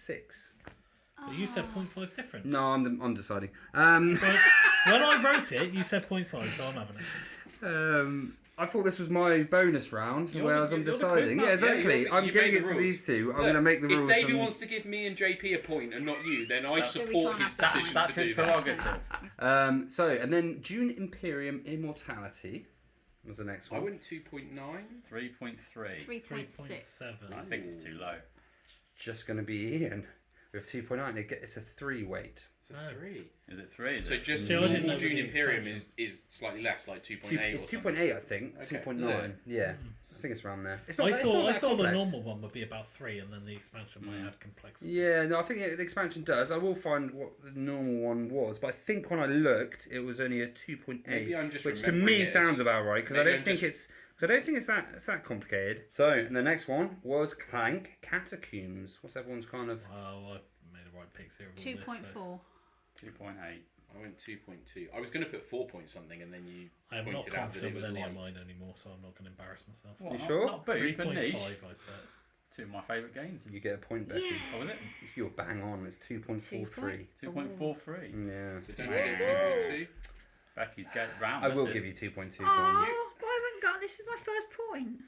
But you said 0.5 difference. No, I'm deciding. Well, when I wrote it, you said 0.5, so I'm having it. I thought this was my bonus round You're where the- I was you're the deciding. quiz Yeah, master. exactly. you I'm made giving the it to rules. these two. I'm Look, going to make the if rules. Davey and- wants to give me and JP a point and not you, then I we support can't his have that. decision That's to his do that. prerogative. So, and then Dune Imperium Immortality was the next I one. went 2.9. 3.3. 3.6. 3.7. I think it's too low. Just going to be Ian with 2.9. It's a 3 weight. It's a Oh. 3. Is it 3? Is So it? just See, I didn't normal know June the Imperium expansion. is slightly less, like 2.8 It's or something. 2.8, I think. Okay. 2.9. Yeah, I think it's around there. It's I it's thought that the complex. normal one would be about 3, and then the expansion might add complexity. Yeah, no, I think the expansion does. I will find what the normal one was, but I think when I looked, it was only a 2.8, Maybe I'm just which to remembering me it as- sounds about right because I maybe don't I'm think just- it's that complicated. So, and the next one was Clank Catacombs. What's everyone's kind of? Well, I've made the right picks here. of all this, 2.4. 2.8. I went 2.2. I was going to put 4 point something, and then you I am not pointed out that confident it with was any of light. mine anymore, so I'm not going to embarrass myself. What, You not- sure? Not Boop and 3.5, Niche. I bet. Two of my favourite games. You get a point, Becky. Oh, was it? If you're bang on, it's 2.43. 2.43. Yeah. So don't forget 2.2. Becky's get round. I will this give is. you 2.2 points. Oh, I haven't got. This is my first point.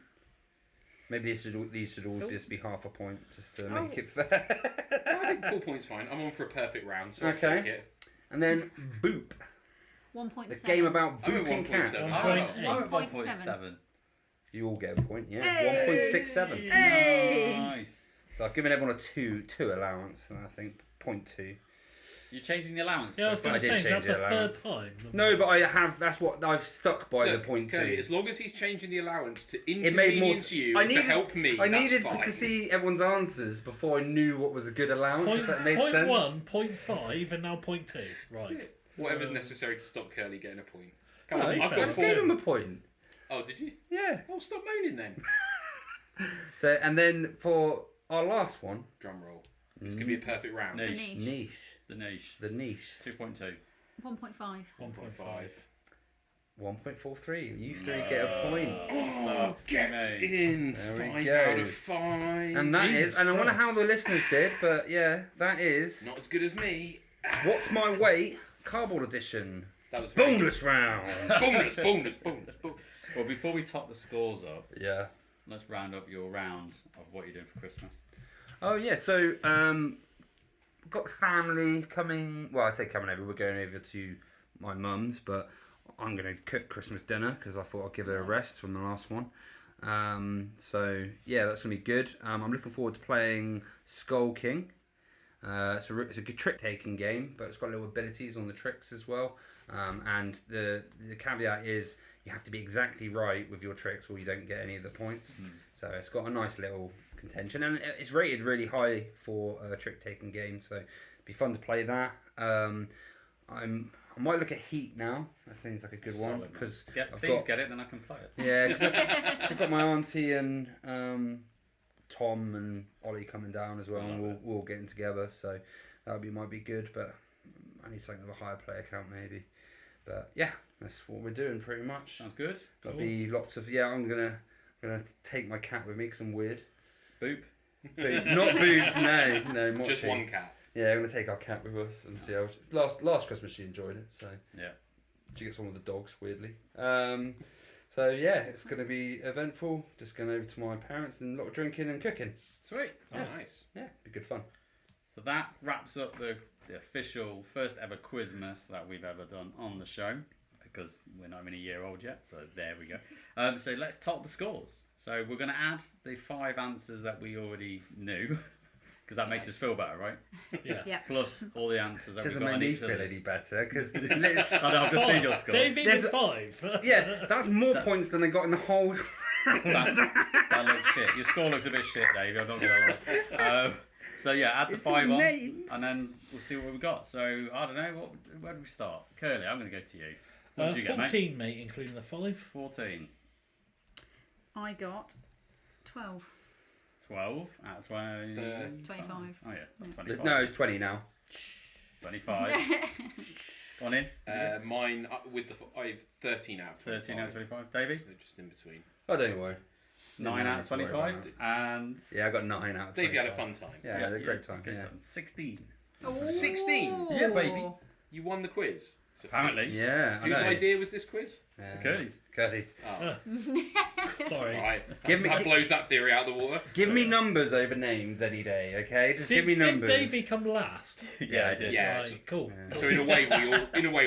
Maybe these should all just be half a point, just to Oh. make it fair. I think 4 points fine. I'm on for a perfect round, so Okay. I'll take it. And then Boop, 1.7. the game about I went booping cats. 1.7. I went 1.7. 1.7. You all get a point, yeah. Hey. 1.67. Hey. Nice. So I've given everyone a two allowance, and I think 0.2. You're changing the allowance. Yeah, I was Boop. going I to did change. change That's the the allowance. third time. No, but I have. That's what I've stuck by Look, the 0.2. Kerley, as long as he's changing the allowance to It made more. inconvenience you I to needed, help me, I that's needed fine. to see everyone's answers before I knew what was a good allowance. Point, if that made point sense. 1, 0.5, and now 0.2. Right. Whatever's necessary to stop Kerley getting a point. Come No, on, I've I got just 4. gave him a point. Oh, did you? Yeah. Oh, stop moaning then. So and then for our last one, Drum roll. This could be a perfect round. No. The Niche. niche. niche. The Niche. The niche. 2.2. 1.5. 1.5. 1.43. You three get a point. Oh, Sucks to get me. in. There we 5 go. out of 5. And that Jesus is, and I wonder Christ. how the listeners did, but yeah, that is. Not as good as me. What's my weight Cardboard edition. That was very Bonus round. bonus. Well, before we top the scores up, Yeah. let's round up your round of what you're doing for Christmas. Oh yeah, so we've got family coming. Well, I say coming over. We're going over to my mum's, but I'm going to cook Christmas dinner because I thought I'd give her a rest from the last one. So yeah, that's going to be good. I'm looking forward to playing Skull King. It's a good trick taking game, but it's got little abilities on the tricks as well. And the caveat is you have to be exactly right with your tricks, or you don't get any of the points. So it's got a nice little contention, and it's rated really high for a trick taking game. So it'd be fun to play that. I might look at Heat now. That seems like a good one because Please get it, then I can play it. yeah, because I've got my auntie and Tom and Ollie coming down as well, and we'll all getting together. So that might be good, but I need something of a higher player count maybe. But yeah, that's what we're doing pretty much. Sounds good. Got to be lots of I'm gonna take my cat with me because I'm weird. Boop. Boop. Not Boop. No, Mochi. Just one cat. Yeah, I'm gonna take our cat with us and see how. Last Christmas she enjoyed it, so Yeah. she gets one with the dogs weirdly. So yeah, it's gonna be eventful. Just going over to my parents and a lot of drinking and cooking. Sweet. Oh, Yes. nice. Yeah, be good fun. So that wraps up the official first ever Quizmas that we've ever done on the show, because we're not even a year old yet, so there we go. So let's top the scores. So we're going to add the 5 answers that we already knew, because that makes us feel better, right? Yeah. Plus all the answers that Doesn't we've got make on me each feel of any these. better because I know, I've just seen your score. Davey There's with 5. yeah, that's more points than I got in the whole. That looks shit. Your score looks a bit shit, Dave. I'm not going to lie. So yeah, add the It's 5 all on, names. and then we'll see what we've got. So I don't know, where do we start? Curly, I'm going to go to you. What did you get, 14, mate, including the 5. 14. I got 12. 12 out of 20. 25. Oh yeah, so 25. No, it's 20 now. 25. Go on in. Mine with I have 13 out of 25. 13 out of 25. Davey? So just in between. Oh, don't worry. 9 out of Don't worry about 25. And Yeah, I got 9 out of 25. Davey had a fun time. Yeah, I had a great time. good Yeah. time. 16. Oh. 16? Yeah, baby. You won the quiz. It's a Apparently. feat. Yeah, I Whose know. idea was this quiz? Curly's. Curly's. Oh, Sorry. right. Give me- that blows that theory out of the water. Give me numbers over names any day, okay? Just give me Did numbers. Davey come last? Yeah, I did. Yeah. Right, cool. So in a way,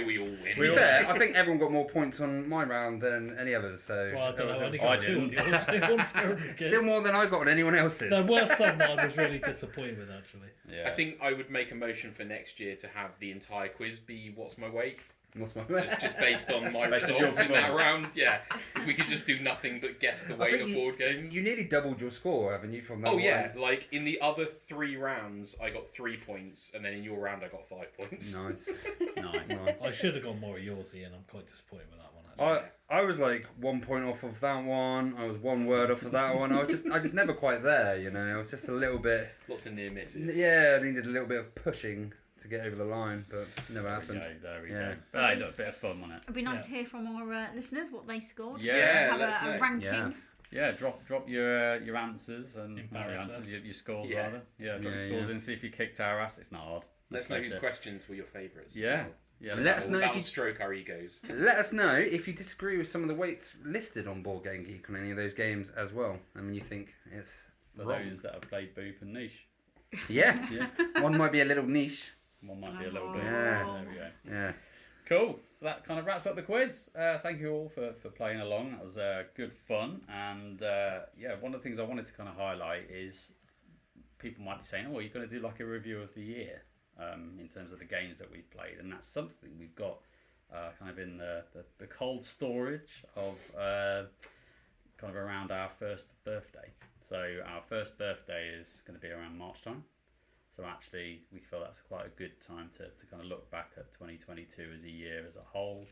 we all win. To be fair, I think everyone got more points on my round than any others, so... Well, I don't know. I only I got 2 on didn't. yours. Still terribly good. Still more than I got on anyone else's. There were some that I was really disappointed with, actually. Yeah. I think I would make a motion for next year to have the entire quiz be what's my weight, What's my just based on my Based on results your in that performance. round. Yeah, if we could just do nothing but guess the I weight think of you- board games. You nearly doubled your score, haven't you, from that Oh one? yeah, like in the other 3 rounds, I got 3 points, and then in your round, I got 5 points. Nice. Nice. Nice. I should have gone more of yours, Ian. I'm quite disappointed with that one, actually. I was like 1 point off of that one. I was 1 word off of that one. I just never quite there, you know. I was just a little bit. Lots of near misses. Yeah, I needed a little bit of pushing to get over the line, but never happened. There we Yeah. go. But hey, look, a bit of fun on it. It'd be nice Yeah. to hear from our listeners what they scored. Yeah, Have let us a know. ranking. Yeah. Yeah, drop your answers and Embarrass us. your scores Yeah. rather. Yeah, drop your Yeah, scores yeah. in. See if you kicked our ass. It's not hard. Let's know face whose it. questions were your favourites. Yeah. Yeah. Let us know if That'll you stroke our egos. let us know if you disagree with some of the weights listed on Board Game Geek on any of those games as well. I mean, you think it's For wrong. those that have played Boop and Niche, Yeah, Yeah. one might be a little niche. one might be a little bit. Yeah. There we go. Yeah. Cool. So that kind of wraps up the quiz. Thank you all for playing along. That was good fun. And yeah, one of the things I wanted to kind of highlight is people might be saying, "Oh, you're going to do like a review of the year in terms of the games that we've played," and that's something we've got kind of in the cold storage of kind of around our first birthday. So our first birthday is going to be around March time. So actually, we feel that's quite a good time to kind of look back at 2022 as a year as a whole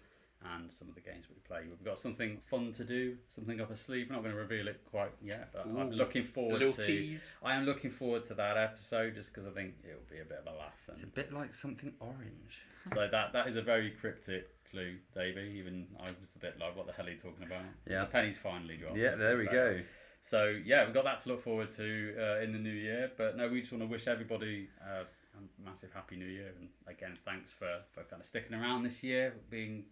and some of the games we play. We've got something fun to do, something up our sleeve. We're not going to reveal it quite yet, but I'm looking A forward little to. tease. I am looking forward to that episode just because I think it'll be a bit of a laugh. It's a And bit like something orange. so that is a very cryptic clue, Davey. Even I was a bit like, what the hell are you talking about? Yeah. The penny's finally dropped. Yeah, there we go. So yeah, we've got that to look forward to in the new year. But no, we just want to wish everybody a massive Happy New Year. And again, thanks for kind of sticking around this year, being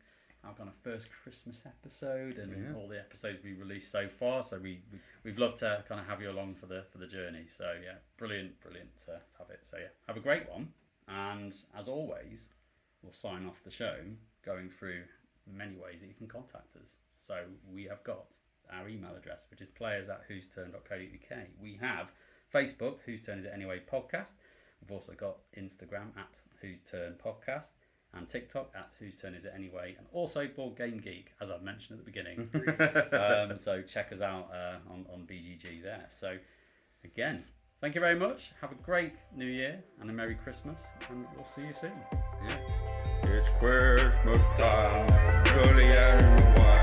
our kind of first Christmas episode and all the episodes we released so far. So we've loved to kind of have you along for the journey. So yeah, brilliant to have it. So yeah, have a great one. And as always, we'll sign off the show going through many ways that you can contact us. So we have got our email address, which is players@whosturn.co.uk. We have Facebook, Whose Turn Is It Anyway podcast. We've also got Instagram @WhosTurnPodcast and TikTok @Whose Turn Is It Anyway, and also Board Game Geek, as I've mentioned at the beginning. So check us out on BGG there. So again, thank you very much. Have a great New Year and a Merry Christmas, and we'll see you soon. Yeah. It's Christmas time, early and wide.